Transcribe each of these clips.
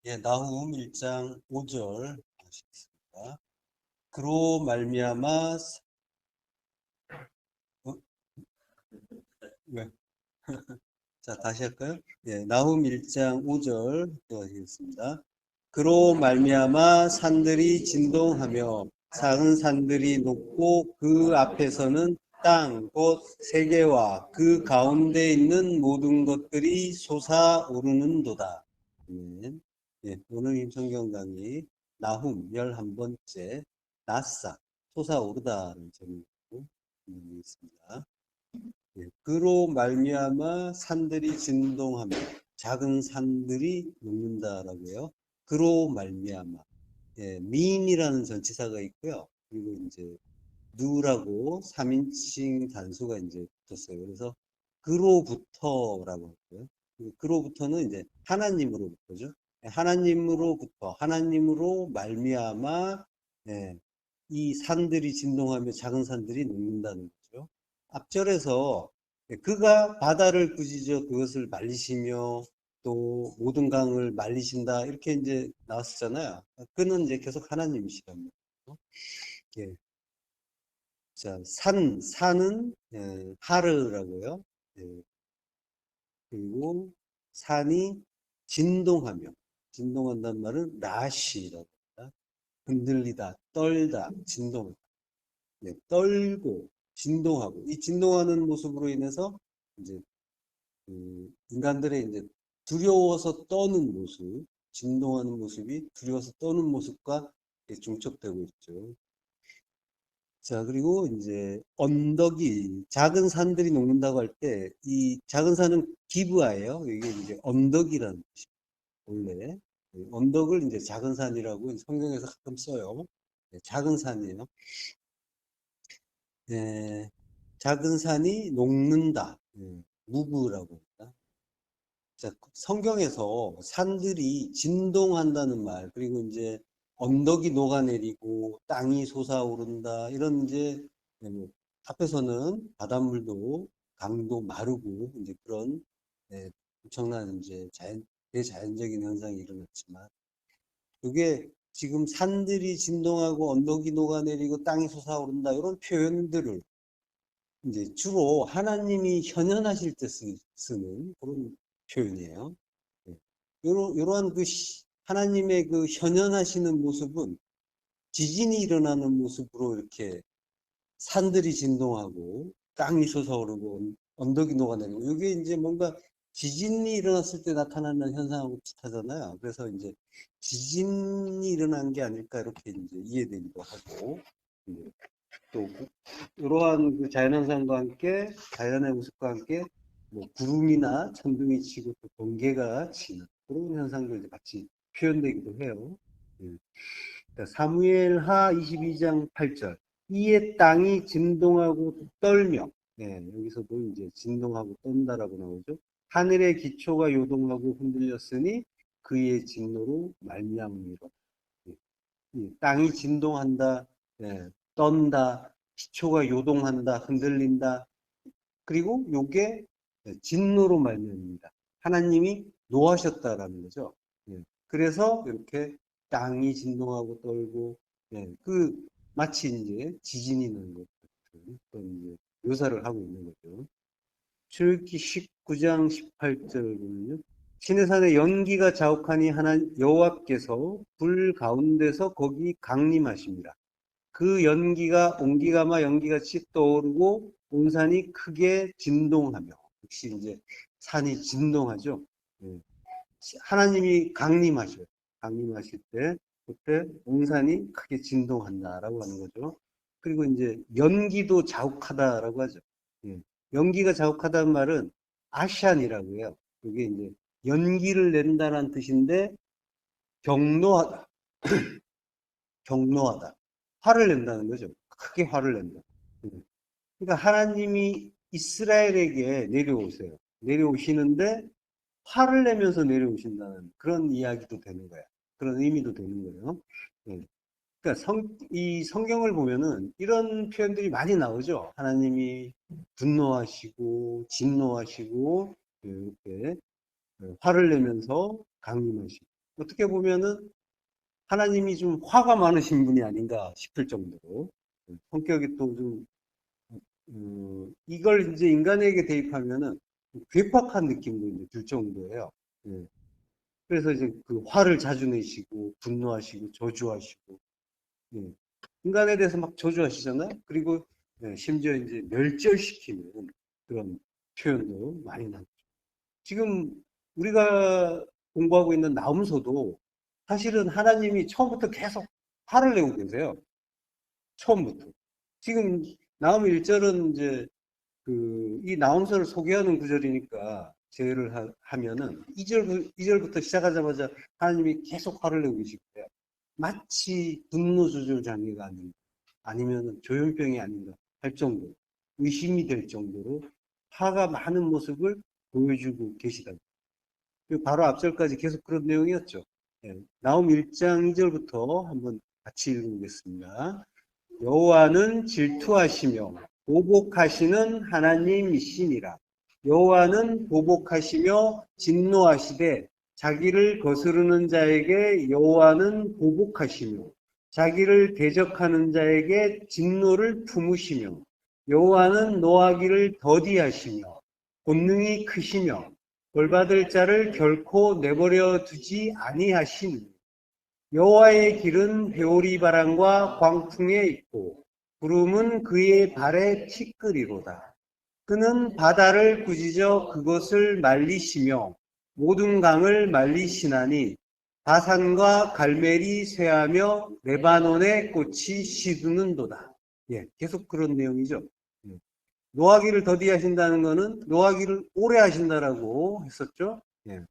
예, 나훔 1장 5절 하시겠습니다. 그로 말미암아 어? 왜? 자, 다시 할까요? 예, 나훔 1장 5절 또 하시겠습니다. 그로 말미암아 산들이 진동하며 작은 산들이 높고 그 앞에서는 땅, 곧 세계와 그 가운데 있는 모든 것들이 솟아오르는도다. 아멘. 예, 오늘 임성경 강의 나훔 11번째 나사 솟아오르다는 제목으로 있습니다. 예, 그로 말미암아 산들이 진동하며 작은 산들이 녹는다라고요. 그로 말미암아. 예, 미인이라는 전치사가 있고요. 그리고 이제 누라고 3인칭 단수가 이제 붙었어요. 그래서 그로부터라고 하고요. 그로부터는 이제 하나님으로부터죠. 예, 하나님으로부터 하나님으로 말미암아 예, 이 산들이 진동하며 작은 산들이 녹는다는 거죠. 앞절에서 그가 바다를 꾸짖어 그것을 말리시며 또 모든 강을 말리신다 이렇게 이제 나왔었잖아요. 그는 이제 계속 하나님이시란 말이죠. 예. 자, 산은 하르라고요. 예, 그리고 산이 진동하며 진동한다는 말은 라시라고 합니다. 흔들리다, 떨다, 진동하다. 네, 떨고 진동하고 이 진동하는 모습으로 인해서 이제 인간들의 이제 두려워서 떠는 모습, 진동하는 모습이 두려워서 떠는 모습과 중첩되고 있죠. 자, 그리고 이제 언덕이 작은 산들이 녹는다고 할 때 이 작은 산은 기브아예요. 이게 이제 언덕이라는 뜻이에요. 원래 언덕을 이제 작은 산이라고 성경에서 가끔 써요. 네, 작은 산이에요. 네, 작은 산이 녹는다. 무브라고 합니다. 자, 성경에서 산들이 진동한다는 말, 그리고 이제 언덕이 녹아내리고 땅이 솟아오른다, 이런 이제, 뭐 앞에서는 바닷물도 강도 마르고, 이제 그런, 엄청난 이제 대자연적인 현상이 일어났지만, 그게 지금 산들이 진동하고 언덕이 녹아내리고 땅이 솟아오른다, 이런 표현들을 이제 주로 하나님이 현현하실 때 쓰는 그런 표현이에요. 예. 이러한 그 하나님의 그 현현하시는 모습은 지진이 일어나는 모습으로 이렇게 산들이 진동하고 땅이 솟아오르고 언덕이 녹아내리고 이게 이제 뭔가 지진이 일어났을 때 나타나는 현상하고 비슷하잖아요. 그래서 이제 지진이 일어난 게 아닐까 이렇게 이제 이해되기도 하고 또 이러한 그 자연현상과 함께 자연의 모습과 함께 뭐 구름이나 천둥이 치고 또 번개가 치는 그런 현상들이 같이 표현되기도 해요. 예. 그러니까 사무엘하 22장 8절 이에 땅이 진동하고 떨며 여기서도 이제 진동하고 떤다라고 나오죠. 하늘의 기초가 요동하고 흔들렸으니 그의 진노로 말미암음이로다. 땅이 진동한다, 떤다, 기초가 요동한다, 흔들린다. 그리고 요게 진노로 말미암습니다. 하나님이 노하셨다라는 거죠. 그래서 이렇게 땅이 진동하고 떨고, 그 마치 이제 지진이 나는 것 같은 그런 이제 묘사를 하고 있는 거죠. 출애굽기 19장 18절 보면요. 시내산에 연기가 자욱하니 하나 여호와께서 불 가운데서 거기 강림하십니다. 그 연기가 온기가마 연기같이 떠오르고 온 산이 크게 진동하며 역시 이제 산이 진동하죠. 예. 하나님이 강림하셔요. 강림하실 때 그때 온 산이 크게 진동한다라고 하는 거죠. 그리고 이제 연기도 자욱하다라고 하죠. 예. 연기가 자욱하다는 말은 아샨이라고 해요. 그게 이제 연기를 낸다는 뜻인데 경노하다, 경노하다. 화를 낸다는 거죠. 크게 화를 낸다. 예. 그러니까 하나님이 이스라엘에게 내려오세요. 내려오시는데 화를 내면서 내려오신다는 그런 이야기도 되는 거야. 그런 의미도 되는 거예요. 예. 그러니까 이 성경을 보면은 이런 표현들이 많이 나오죠. 하나님이 분노하시고 진노하시고 이렇게 화를 내면서 강림하시고. 어떻게 보면은 하나님이 좀 화가 많으신 분이 아닌가 싶을 정도로 성격이 또 좀, 이걸 이제 인간에게 대입하면은 괴팍한 느낌도 이제 들 정도예요. 예. 그래서 이제 그 화를 자주 내시고, 분노하시고, 저주하시고, 예. 인간에 대해서 막 저주하시잖아요. 그리고 심지어 이제 멸절시키는 그런 표현도 많이 나오죠. 지금 우리가 공부하고 있는 나움서도 사실은 하나님이 처음부터 계속 화를 내고 계세요. 처음부터. 지금 나움 1절은 이제 이 나움서를 소개하는 구절이니까 제외를 하면은 2절부터 시작하자마자 하나님이 계속 화를 내고 계시고요. 마치 분노 조절 장애가 아니면 조현병이 아닌가 할 정도, 의심이 될 정도로 화가 많은 모습을 보여주고 계시다. 그리고 바로 앞절까지 계속 그런 내용이었죠. 예, 나움 1장 2절부터 한번 같이 읽어보겠습니다. 여호와는 질투하시며 보복하시는 하나님이시니라. 여호와는 보복하시며 진노하시되 자기를 거스르는 자에게 여호와는 보복하시며 자기를 대적하는 자에게 진노를 품으시며 여호와는 노하기를 더디하시며 권능이 크시며 벌받을 자를 결코 내버려 두지 아니하시니 여호와의 길은 회오리 바람과 광풍에 있고 구름은 그의 발에 티끌이로다. 그는 바다를 꾸짖어 그것을 말리시며 모든 강을 말리시나니 바산과 갈멜이 쇠하며 레바논의 꽃이 시드는도다. 예, 계속 그런 내용이죠. 예. 노하기를 더디하신다는 것은 노하기를 오래 하신다라고 했었죠. 예.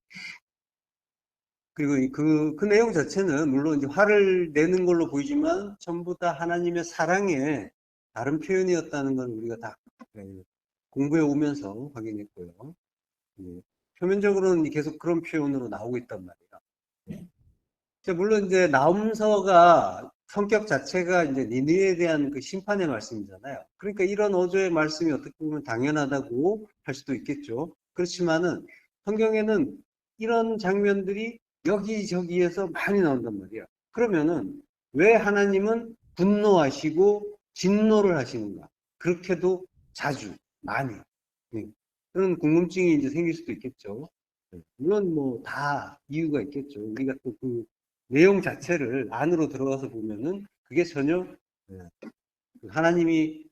그리고 그 내용 자체는 물론 이제 화를 내는 걸로 보이지만 전부 다 하나님의 사랑의 다른 표현이었다는 걸 우리가 다 공부해 오면서 확인했고요. 예. 표면적으로는 계속 그런 표현으로 나오고 있단 말이에요. 물론 이제 나움서가 성격 자체가 이제 니느웨에 대한 그 심판의 말씀이잖아요. 그러니까 이런 어조의 말씀이 어떻게 보면 당연하다고 할 수도 있겠죠. 그렇지만은 성경에는 이런 장면들이 여기저기에서 많이 나온단 말이야. 그러면은 왜 하나님은 분노하시고 진노를 하시는가? 그렇게도 자주 많이 그런 궁금증이 이제 생길 수도 있겠죠. 물론 뭐 다 이유가 있겠죠. 우리가 또 그 내용 자체를 안으로 들어가서 보면은 그게 전혀 하나님이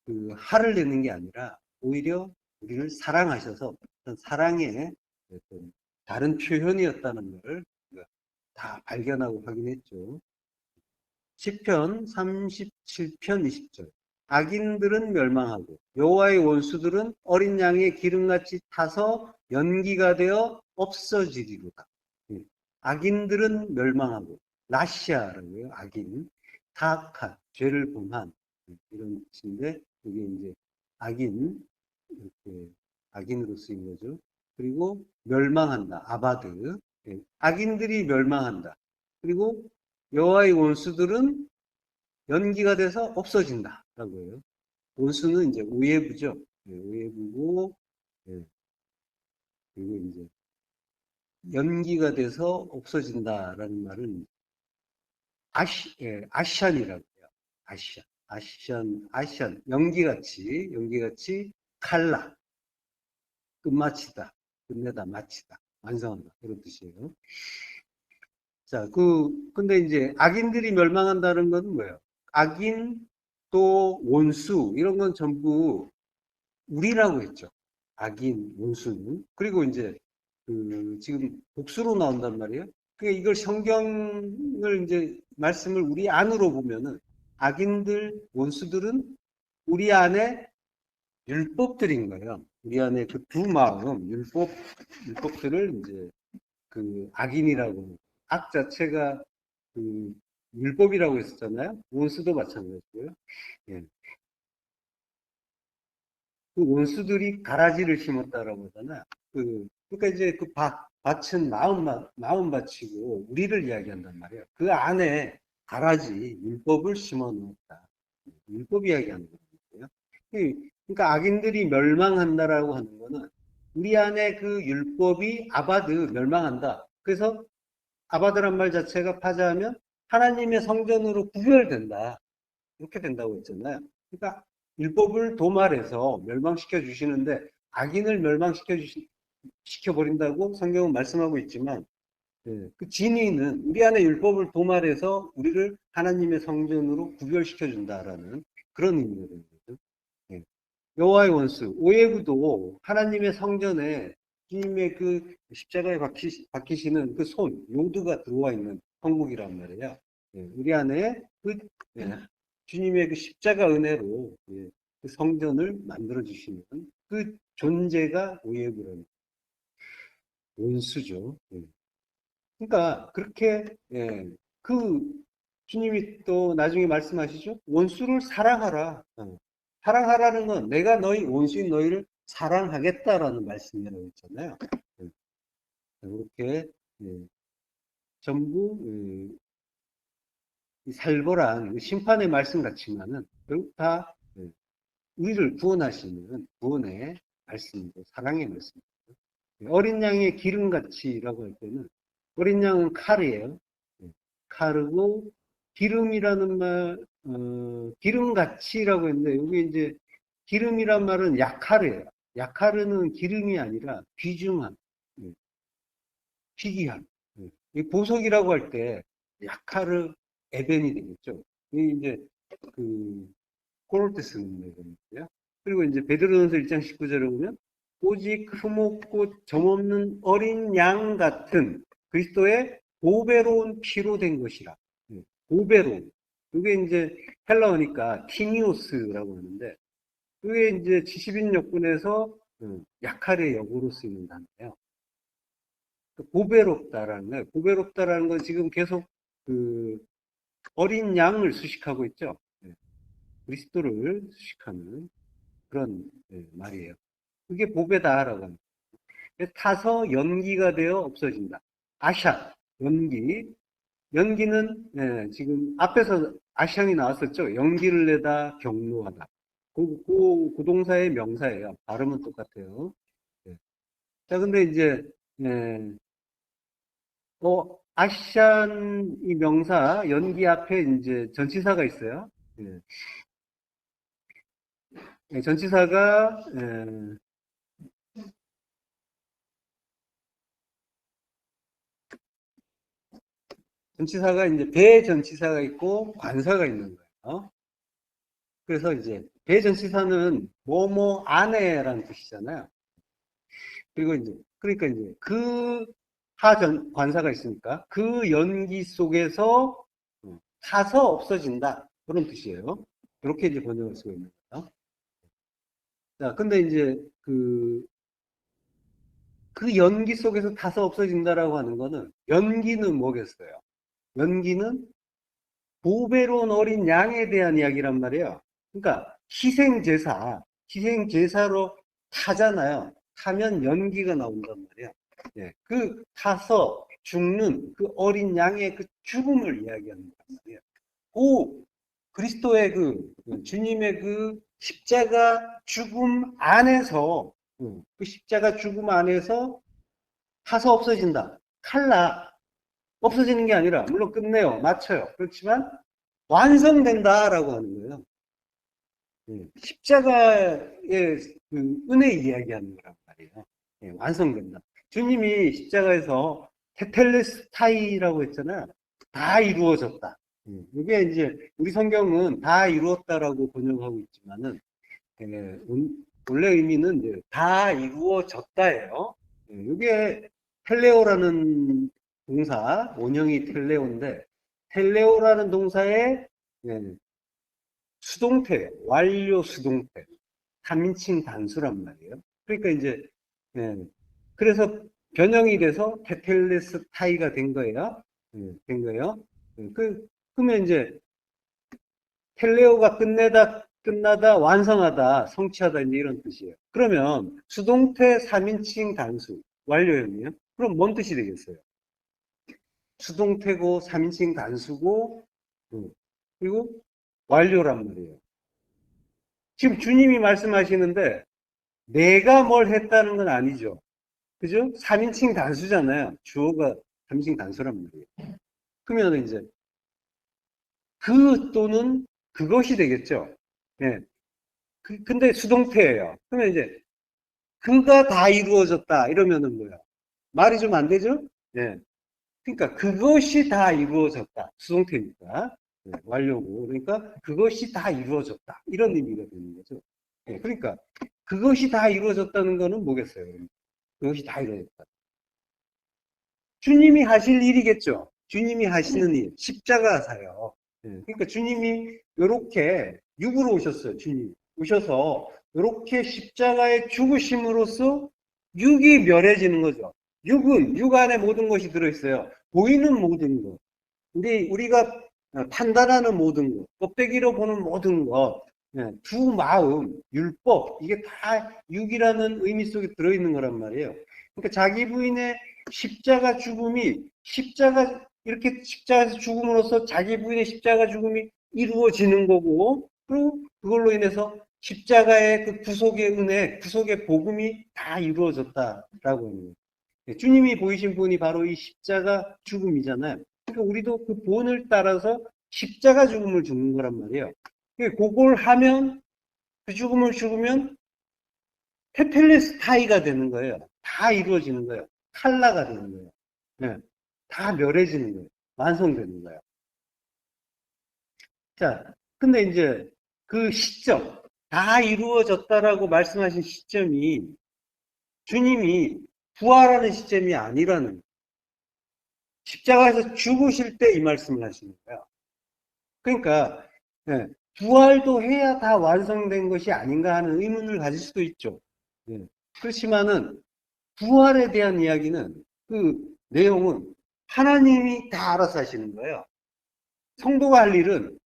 그 화를 내는 게 아니라 오히려 우리를 사랑하셔서 어떤 사랑의 어떤 다른 표현이었다는 걸 다 발견하고 확인했죠. 시편 37편 20절. 악인들은 멸망하고 여호와의 원수들은 어린 양의 기름같이 타서 연기가 되어 없어지리로다. 악인들은 멸망하고 라시아라고요. 악인, 타악한, 죄를 범한 이런 뜻인데 이게 이제 악인 이렇게 악인으로 쓰인 거죠. 그리고 멸망한다. 아바드. 악인들이 멸망한다. 그리고 여호와의 원수들은 연기가 돼서 없어진다라고 해요. 원수는 이제 오예부죠. 오예부고 그리고 이제 연기가 돼서 없어진다라는 말은 아시안이라고 해요. 아시안, 연기같이 칼라, 끝마치다, 끝내다, 마치다, 완성한다 이런 뜻이에요. 자, 근데 이제 악인들이 멸망한다는 건 뭐예요? 악인 또 원수 이런 건 전부 우리라고 했죠. 악인, 원수는. 그리고 이제 지금 복수로 나온단 말이에요. 그러니까 이걸 성경을 이제 말씀을 우리 안으로 보면은 악인들, 원수들은 우리 안에 율법들인 거예요. 우리 안에 그 두 마음, 율법들을 이제 그 악인이라고, 악 자체가 그 율법이라고 했었잖아요. 원수도 마찬가지고요. 예. 그 원수들이 가라지를 심었다라고 하잖아요. 그러니까 이제 그 밭은 마음밭이고 우리를 이야기한단 말이에요. 그 안에 가라지, 율법을 심어 놓았다. 율법 이야기하는 거예요. 그러니까 악인들이 멸망한다라고 하는 거는 우리 안에 그 율법이 아바드 멸망한다. 그래서 아바드란 말 자체가 파자하면 하나님의 성전으로 구별된다. 이렇게 된다고 했잖아요. 그러니까 율법을 도말해서 멸망시켜 주시는데 악인을 시켜버린다고 성경은 말씀하고 있지만 그 진리는 우리 안에 율법을 도말해서 우리를 하나님의 성전으로 구별시켜 준다라는 그런 의미가 되는 거죠. 예. 여호와의 원수 오해구도 하나님의 성전에 주님의 그 십자가에 박히시는 그 손 요드가 들어와 있는 형국이란 말이에요. 예. 우리 안에 그 예. 주님의 그 십자가 은혜로 예. 그 성전을 만들어 주시는 그 존재가 오해구라는 원수죠. 예. 그러니까 그렇게 예, 그 주님이 또 나중에 말씀하시죠. 원수를 사랑하라. 사랑하라는 건 내가 너희 원수인 너희를 사랑하겠다라는 말씀이라고 했잖아요. 예, 그렇게 예, 전부 이 살벌한 심판의 말씀 같지만은 결국 다 우리를 구원하시는 구원의 말씀이고 사랑의 말씀입니다. 어린 양의 기름같이라고 할 때는 어린 양은 칼이에요. 칼이고 기름이라는 말, 기름같이라고 했는데 여기 이제 기름이란 말은 약칼이에요. 약칼은 기름이 아니라 귀중한, 희귀한. 이 보석이라고 할 때 약칼을 에벤이 되겠죠. 이 이제 그 그럴 때 쓰는 거거든요. 그리고 이제 베드로전서 1장 19절에 보면 오직 흠없고 점없는 어린 양 같은 그리스도의 보배로운 피로 된 것이라. 보배로운. 이게 이제 헬라어니까 티니오스라고 하는데 그게 이제 70인 역군에서 약할의 역으로 쓰이는 단어예요. 보배롭다라는 거예요. 보배롭다라는 건 지금 계속 그 어린 양을 수식하고 있죠. 그리스도를 수식하는 그런 말이에요. 그게 보배다라고 합니다. 타서 연기가 되어 없어진다. 아샷, 연기. 연기는 지금 앞에서 아샹이 나왔었죠. 연기를 내다 경로하다. 그 동사의 명사예요. 발음은 똑같아요. 예. 자, 근데 이제 아샨 이 명사 연기 앞에 이제 전치사가 있어요. 예. 전치사가 전치사가 이제 배 전치사가 있고 관사가 있는 거예요. 그래서 이제 배 전치사는 뭐뭐 안에라는 뜻이잖아요. 그리고 이제 그러니까 이제 그 하전 관사가 있으니까 그 연기 속에서 타서 없어진다 그런 뜻이에요. 이렇게 이제 번역할 수가 있는 거예요. 자, 근데 이제 그 연기 속에서 타서 없어진다라고 하는 거는 연기는 뭐겠어요? 연기는 보배로운 어린 양에 대한 이야기란 말이에요. 그러니까 희생제사로 타잖아요. 타면 연기가 나온단 말이에요. 예, 그 타서 죽는 그 어린 양의 그 죽음을 이야기하는 거란 말이에요. 오, 그리스도의 주님의 그 십자가 죽음 안에서 그 십자가 죽음 안에서 타서 없어진다. 칼라 없어지는 게 아니라 물론 끝내요. 맞춰요. 그렇지만 완성된다라고 하는 거예요. 십자가의 그 은혜 이야기하는 거란 말이에요. 완성된다. 주님이 십자가에서 테텔레스타이라고 했잖아요. 다 이루어졌다. 이게 이제 우리 성경은 다 이루었다라고 번역하고 있지만은 원래 의미는 이제 다 이루어졌다예요. 이게 텔레오라는 동사, 원형이 텔레오인데 텔레오라는 동사의 수동태, 완료 수동태, 3인칭 단수란 말이에요. 그러니까 이제 그래서 변형이 돼서 테텔레스타이가 된 거예요. 된 거예요. 그러면 이제 텔레오가 끝나다, 완성하다, 성취하다 이제 이런 뜻이에요. 그러면 수동태 3인칭 단수 완료형이에요. 그럼 뭔 뜻이 되겠어요? 수동태고 3인칭 단수고 그리고 완료란 말이에요. 지금 주님이 말씀하시는데 내가 뭘 했다는 건 아니죠. 그죠? 3인칭 단수잖아요. 주어가 3인칭 단수란 말이에요. 그러면 이제 그 또는 그것이 되겠죠. 예. 근데 수동태예요. 그러면 이제 그가 다 이루어졌다 이러면은 뭐야? 말이 좀 안 되죠? 예. 그러니까 그것이 다 이루어졌다. 수동태니까. 예, 완료고. 그러니까 그것이 다 이루어졌다. 이런 의미가 되는 거죠. 예, 그러니까 그것이 다 이루어졌다는 거는 뭐겠어요? 그것이 다 이루어졌다. 주님이 하실 일이겠죠. 주님이 하시는 일, 십자가사요. 예, 그러니까 주님이 이렇게 육으로 오셨어요. 주님 오셔서 이렇게 십자가에 죽으심으로써 육이 멸해지는 거죠. 육은 육 안에 모든 것이 들어있어요. 보이는 모든 것, 우리가 판단하는 모든 것, 껍데기로 보는 모든 것, 예, 두 마음, 율법, 이게 다 육이라는 의미 속에 들어있는 거란 말이에요. 그러니까 자기 부인의 십자가 죽음이, 이렇게 십자가에서 죽음으로써 자기 부인의 십자가 죽음이 이루어지는 거고, 그리고 그걸로 인해서 십자가의 그 구속의 은혜, 구속의 복음이 다 이루어졌다라고 하는 거예요. 예, 주님이 보이신 분이 바로 이 십자가 죽음이잖아요. 그러니까 우리도 그 본을 따라서 십자가 죽음을 죽는 거란 말이에요. 그걸 하면, 그 죽음을 죽으면 테텔레스타이가 되는 거예요. 다 이루어지는 거예요. 칼라가 되는 거예요. 네. 다 멸해지는 거예요. 완성되는 거예요. 자, 근데 이제 그 시점, 다 이루어졌다라고 말씀하신 시점이 주님이 부활하는 시점이 아니라는 거예요. 십자가에서 죽으실 때 이 말씀을 하시는 거예요. 그러니까 예, 부활도 해야 다 완성된 것이 아닌가 하는 의문을 가질 수도 있죠. 예, 그렇지만은 부활에 대한 이야기는 그 내용은 하나님이 다 알아서 하시는 거예요. 성도가 할 일은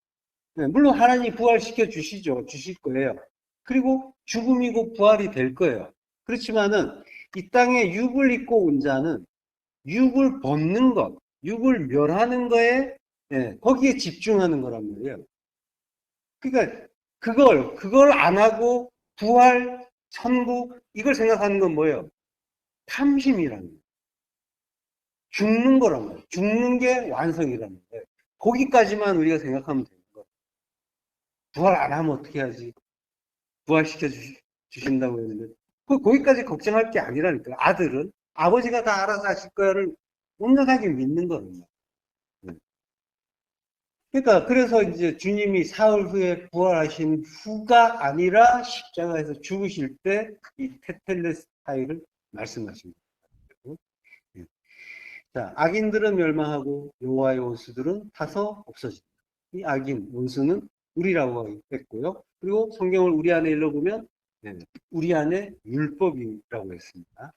예, 물론 하나님이 부활시켜 주실 거예요. 그리고 죽음이고 부활이 될 거예요. 그렇지만은 이 땅에 육을 입고 온 자는 육을 벗는 것, 육을 멸하는 거에 예, 거기에 집중하는 거란 말이에요. 그러니까 그걸 안 하고 부활, 천국 이걸 생각하는 건 뭐예요? 탐심이라는 거예요. 죽는 거란 말이에요. 죽는 게 완성이라는 거예요. 거기까지만 우리가 생각하면 되는 거예요. 부활 안 하면 어떻게 하지? 부활시켜 주신다고 했는데 거기까지 걱정할 게 아니라니까. 아들은 아버지가 다 알아서 하실 거야를 온전하게 믿는 거예요. 그러니까 그래서 이제 주님이 사흘 후에 부활하신 후가 아니라 십자가에서 죽으실 때 이 테텔레스타이를 말씀하신 거예요. 예. 자, 악인들은 멸망하고 여호와의 원수들은 타서 없어진다. 이 악인 원수는 우리라고 했고요. 그리고 성경을 우리 안에 읽어보면 우리 안에 율법이라고 했습니다.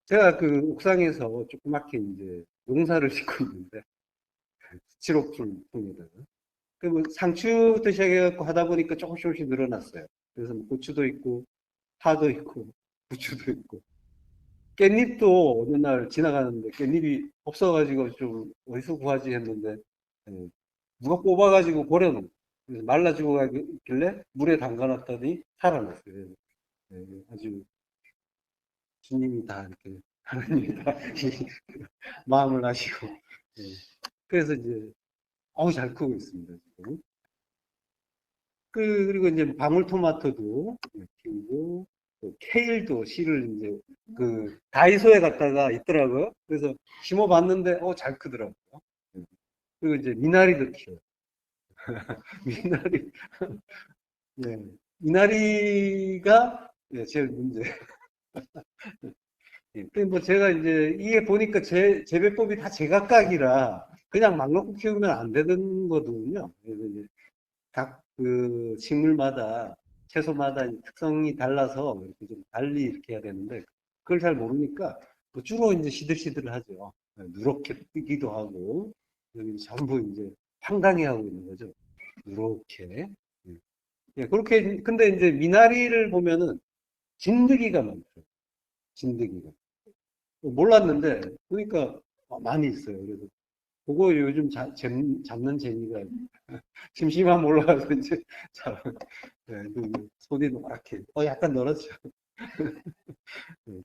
제가 그 옥상에서 조그맣게 이제 농사를 짓고 있는데 지록줄 통에다가 그 상추부터 시작해갖고 하다 보니까 조금씩 늘어났어요. 그래서 뭐 고추도 있고 파도 있고 부추도 있고 깻잎도 어느 날 지나가는데 깻잎이 없어가지고 좀 어디서 구하지 했는데 예, 누가 뽑아가지고 버려놓은 그래서 말라 죽어가길래 물에 담가놨더니 살아났어요. 예, 아주 주님이 다 이렇게 하나님이 다 마음을 하시고 예. 그래서 이제 잘 크고 있습니다 지금. 그리고 이제 방울토마토도 키우고, 케일도 씨를 이제 그 다이소에 갔다가 있더라고요. 그래서 심어봤는데, 잘 크더라고요. 그리고 이제 미나리도 키워요. 미나리, 네. 미나리가 제일 문제. 뭐 제가 이제 이게 보니까 재배법이 다 제각각이라 그냥 막 놓고 키우면 안 되는 거거든요. 그래서 이제 각 그 식물마다 채소마다 특성이 달라서 이렇게 좀 달리 이렇게 해야 되는데 그걸 잘 모르니까 뭐 주로 이제 시들시들 하죠. 누렇게 뜨기도 하고 여기 전부 이제 황당해하고 있는 거죠. 누렇게. 예, 그렇게 근데 이제 미나리를 보면은 진드기가 많죠. 진드기가 몰랐는데 보니까 많이 있어요. 그래서 그거 요즘 잡는 재미가 심심하면 올라가서 이제 네, 손이 노랗게 약간 늘었죠.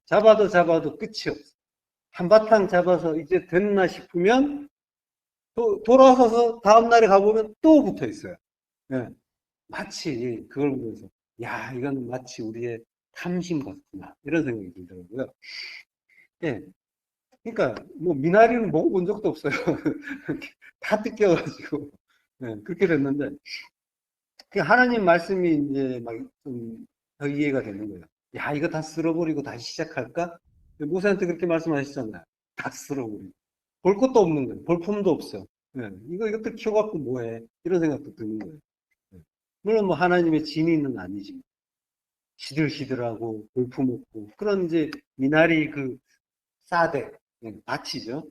잡아도 끝이 없어. 한바탕 잡아서 이제 됐나 싶으면 돌아서서 다음날에 가보면 또 붙어 있어요. 예. 마치 그걸 보면서, 야, 이건 마치 우리의 탐심 같구나. 이런 생각이 들더라고요. 예. 그러니까, 뭐, 미나리는 먹어본 적도 없어요. 다 뜯겨가지고. 예, 그렇게 됐는데, 그 하나님 말씀이 이제 막 좀 더 이해가 되는 거예요. 야, 이거 다 쓸어버리고 다시 시작할까? 모세한테 그렇게 말씀하셨잖아요. 다 쓸어버리고. 볼 것도 없는 거예요. 볼품도 없어. 예, 이것들 키워갖고 뭐해? 이런 생각도 드는 거예요. 예. 물론 뭐 하나님의 진의는 아니지. 시들시들하고 볼품없고. 그런 이제 미나리 그 싸대, 예, 밭이죠.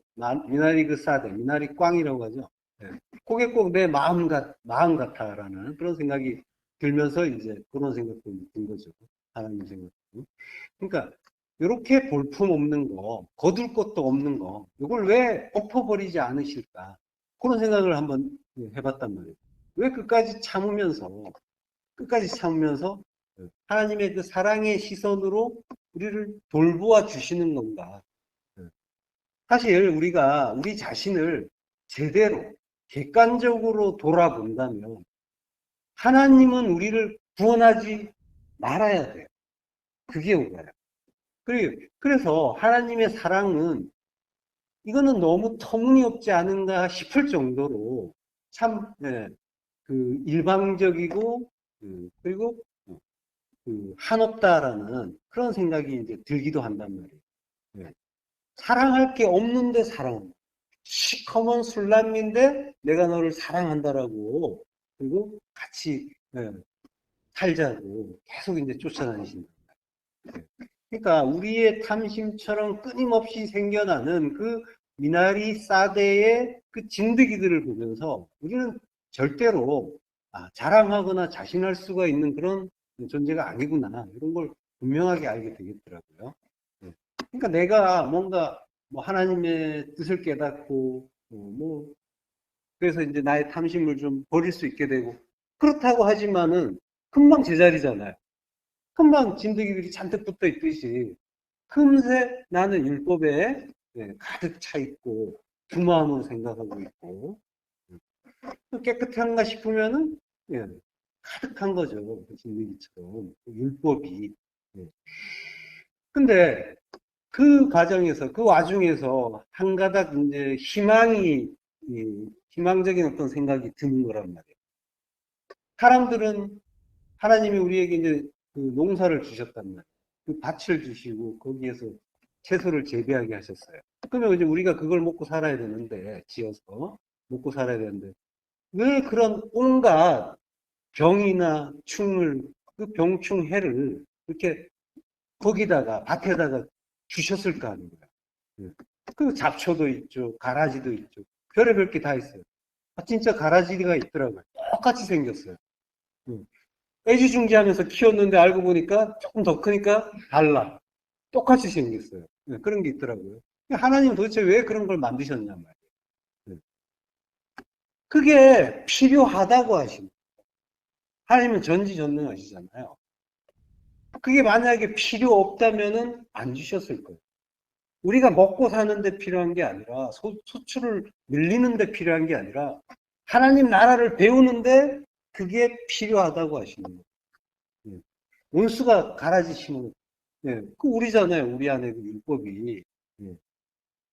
미나리 그 싸대, 미나리 꽝이라고 하죠. 예. 그게 꼭 내 마음 같아라는 그런 생각이 들면서 이제 그런 생각도 든 거죠. 하나님 생각도. 그러니까, 이렇게 볼품 없는 거, 거둘 것도 없는 거, 이걸 왜 엎어버리지 않으실까? 그런 생각을 한번 해봤단 말이에요. 왜 끝까지 참으면서 하나님의 그 사랑의 시선으로 우리를 돌보아 주시는 건가? 사실 우리가 우리 자신을 제대로 객관적으로 돌아본다면 하나님은 우리를 구원하지 말아야 돼요. 그게 옳아요. 그래서 하나님의 사랑은 이거는 너무 터무니없지 않은가 싶을 정도로 참, 그 일방적이고, 그리고 그 한없다라는 그런 생각이 이제 들기도 한단 말이에요. 예. 사랑할 게 없는데 사랑한다. 시커먼 술람인데 내가 너를 사랑한다라고, 그리고 같이 살자고 계속 이제 쫓아다니신다. 예. 그러니까 우리의 탐심처럼 끊임없이 생겨나는 그 미나리 사대의 그 진드기들을 보면서 우리는 절대로 자랑하거나 자신할 수가 있는 그런 존재가 아니구나, 이런 걸 분명하게 알게 되겠더라고요. 예. 그러니까 내가 뭔가 뭐 하나님의 뜻을 깨닫고 뭐 그래서 이제 나의 탐심을 좀 버릴 수 있게 되고, 그렇다고 하지만은 금방 제자리잖아요. 금방 진드기들이 잔뜩 붙어 있듯이 금세 나는 율법에 가득 차 있고 두 마음으로 생각하고 있고, 깨끗한가 싶으면은 예, 가득한 거죠. 그 진드기처럼 그 율법이. 예. 근데 그 과정에서, 그 와중에서 한 가닥 이제 희망적인 어떤 생각이 드는 거란 말이에요. 사람들은 하나님이 우리에게 이제 그 농사를 주셨단 말이에요. 그 밭을 주시고 거기에서 채소를 재배하게 하셨어요. 그러면 이제 우리가 그걸 먹고 살아야 되는데, 지어서 먹고 살아야 되는데, 왜 그런 온갖 병이나 충을, 그 병충해를 이렇게 거기다가, 밭에다가 주셨을까 하는 거야. 예. 그 잡초도 있죠. 가라지도 있죠. 별의별 게 다 있어요. 진짜 가라지가 있더라고요. 똑같이 생겼어요. 예. 애지중지하면서 키웠는데 알고 보니까 조금 더 크니까 달라. 똑같이 생겼어요. 네, 그런 게 있더라고요. 하나님 도대체 왜 그런 걸 만드셨냐 말이에요. 네. 그게 필요하다고 하십니다. 하나님은 전지전능하시잖아요. 그게 만약에 필요 없다면은 안 주셨을 거예요. 우리가 먹고 사는데 필요한 게 아니라, 소출을 늘리는데 필요한 게 아니라 하나님 나라를 배우는데 그게 필요하다고 하시는 거예요. 네. 원수가 가라지 심은, 그 우리잖아요. 우리 안에 그 율법이. 예.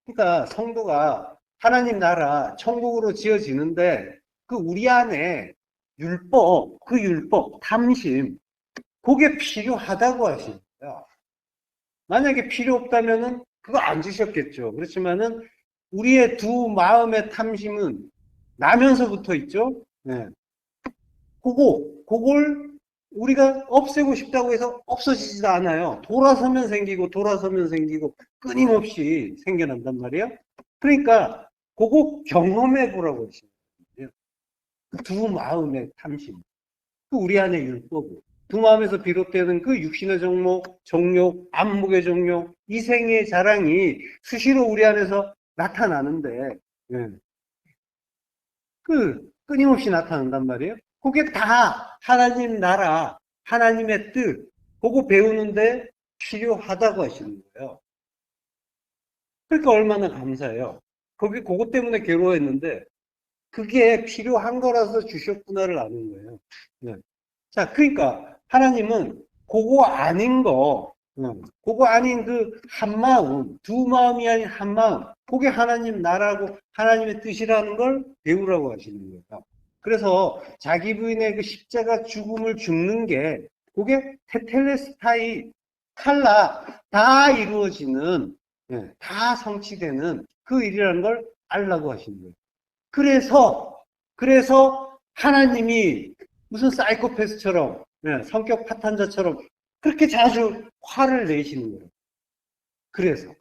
그러니까 성도가 하나님 나라 천국으로 지어지는데 그 우리 안에 그 율법, 탐심, 그게 필요하다고 하시는 거예요. 만약에 필요 없다면은 그거 안 주셨겠죠. 그렇지만은 우리의 두 마음의 탐심은 나면서부터 있죠. 네. 그걸 우리가 없애고 싶다고 해서 없어지지도 않아요. 돌아서면 생기고 끊임없이 생겨난단 말이에요. 그러니까 그거 경험해 보라고 하시는 거예요. 두 마음의 탐심, 그 우리 안에 율법을, 두 마음에서 비롯되는 그 육신의 정욕, 안목의 정욕, 이생의 자랑이 수시로 우리 안에서 나타나는데, 예. 그 끊임없이 나타난단 말이에요. 그게 다 하나님 나라, 하나님의 뜻, 그거 배우는데 필요하다고 하시는 거예요. 그러니까 얼마나 감사해요. 그것 때문에 괴로워했는데 그게 필요한 거라서 주셨구나를 아는 거예요. 네. 자, 그러니까 하나님은 그거 아닌 거, 그거 아닌 그 한 마음, 두 마음이 아닌 한 마음, 그게 하나님 나라고 하나님의 뜻이라는 걸 배우라고 하시는 거예요. 그래서 자기 부인의 그 십자가 죽음을 죽는 게 그게 테텔레스타이 탈라 다 이루어지는 다 성취되는 그 일이라는 걸 알라고 하시는 거예요. 그래서 하나님이 무슨 사이코패스처럼 성격 파탄자처럼 그렇게 자주 화를 내시는 거예요. 그래서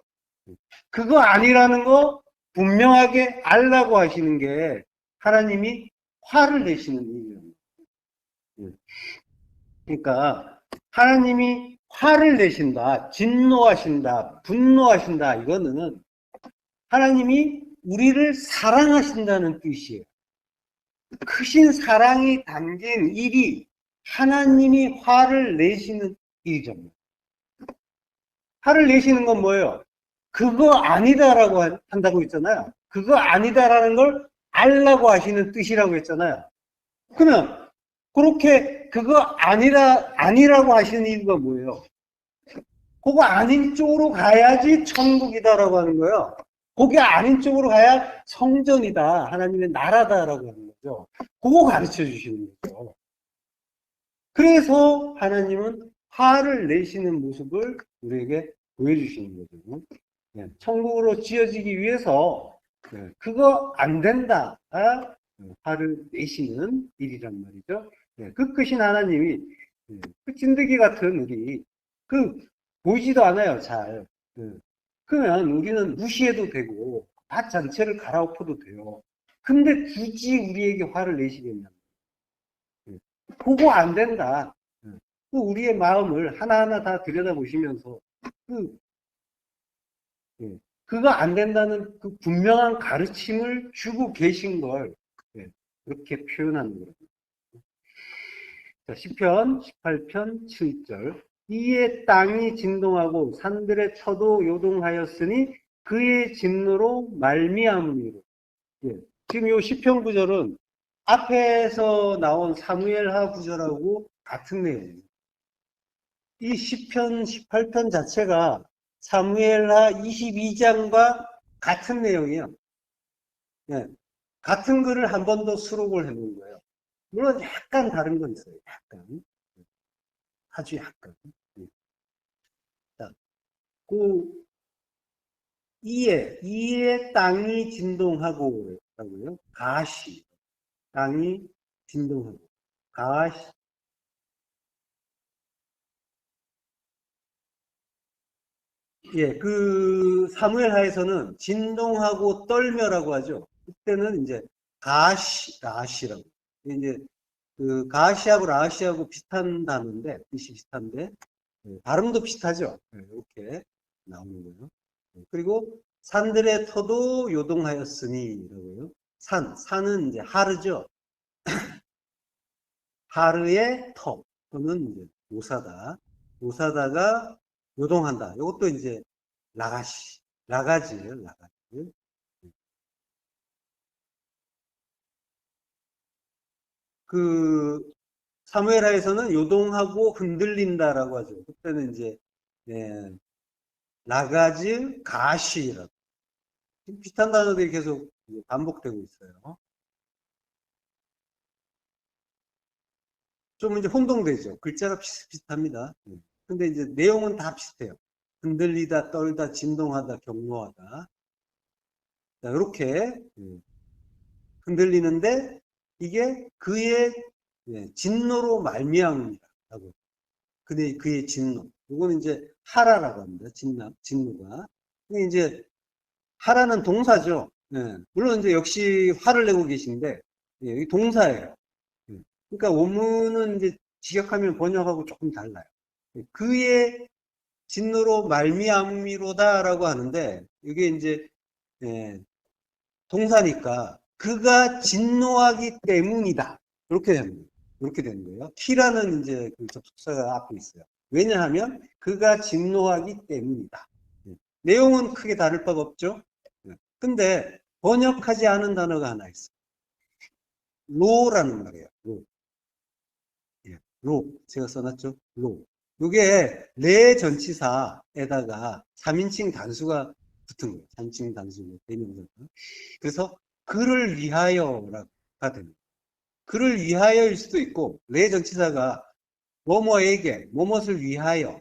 그거 아니라는 거 분명하게 알라고 하시는 게 하나님이 화를 내시는 이유예요. 그러니까 하나님이 화를 내신다, 진노하신다, 분노하신다, 이거는 하나님이 우리를 사랑하신다는 뜻이에요. 크신 사랑이 담긴 일이 하나님이 화를 내시는 일이죠. 화를 내시는 건 뭐예요? 그거 아니다라고 한다고 했잖아요. 그거 아니다라는 걸 알라고 하시는 뜻이라고 했잖아요. 그러면 그렇게 그거 아니라고 하시는 이유가 뭐예요? 그거 아닌 쪽으로 가야지 천국이다라고 하는 거예요. 그게 아닌 쪽으로 가야 성전이다, 하나님의 나라다라고 하는 거죠. 그거 가르쳐 주시는 거죠. 그래서 하나님은 화를 내시는 모습을 우리에게 보여주시는 거죠. 천국으로 지어지기 위해서 그거 안 된다, 화를 내시는 일이란 말이죠. 그 크신 하나님이 그 찐득이 같은 우리 보이지도 않아요, 잘. 그러면 우리는 무시해도 되고 밭 전체를 갈아엎어도 돼요. 근데 굳이 우리에게 화를 내시겠냐? 그거 안 된다. 그 우리의 마음을 하나하나 다 들여다보시면서 그, 그거 안 된다는 그 분명한 가르침을 주고 계신 걸 그렇게 표현하는 거예요. 자, 시편 18편 7절. 이에 땅이 진동하고 산들의 터도 요동하였으니 그의 진노로 말미암으로. 지금 요 시편 구절은 앞에서 나온 사무엘하 구절하고 같은 내용이에요. 이 시편 18편 자체가 사무엘하 22장과 같은 내용이에요. 같은 글을 한 번 더 수록을 해놓은 거예요. 물론 약간 다른 건 있어요. 약간. 아주 약간. 자, 이에 땅이 진동하고, 라고요. 가시. 땅이 진동하고. 가시. 그 사무엘하에서는 진동하고 떨며라고 하죠. 그때는 이제 가시라고. 이제 그 가시하고 라시하고 비슷한 단어인데 뜻이 비슷한데 발음도 비슷하죠. 이렇게 나오는 거예요. 그리고 산들의 터도 요동하였으니라고요. 산은 이제 하르죠. 하르의 터 또는 이제 오사다가 요동한다. 이것도 이제 라가지예요. 라가지. 그 사무엘하에서는 요동하고 흔들린다라고 하죠. 그때는 이제 라가즈 가시라고 비슷한 단어들이 계속 반복되고 있어요. 좀 이제 혼동되죠. 글자가 비슷합니다. 근데 이제 내용은 다 비슷해요. 흔들리다, 떨다, 진동하다, 경노하다. 자, 이렇게 흔들리는데 이게 그의 진노로 말미암습니다. 그의 진노. 이거는 이제 하라라고 합니다. 진노가. 이게 이제 하라는 동사죠. 물론 이제 역시 화를 내고 계신데 이 동사예요. 그러니까 원문은 이제 직역하면 번역하고 조금 달라요. 그의 진노로 말미암이로다라고 하는데 이게 이제 동사니까 그가 진노하기 때문이다. 이렇게 됩니다. 이렇게 되는 거예요. T라는 이제 그 접속사가 앞에 있어요. 왜냐하면 그가 진노하기 때문이다. 내용은 크게 다를 바가 없죠. 근데 번역하지 않은 단어가 하나 있어요. 로라는 말이에요. 로. 예, 로. 제가 써놨죠. 로. 요게 레 전치사에다가 3인칭 단수가 붙은 거예요. 3인칭 단수가 대명사가. 그래서 그를 위하여가 되는 거예요. 그를 위하여일 수도 있고 레 전치사가 뭐뭐에게, 뭐뭇을 위하여,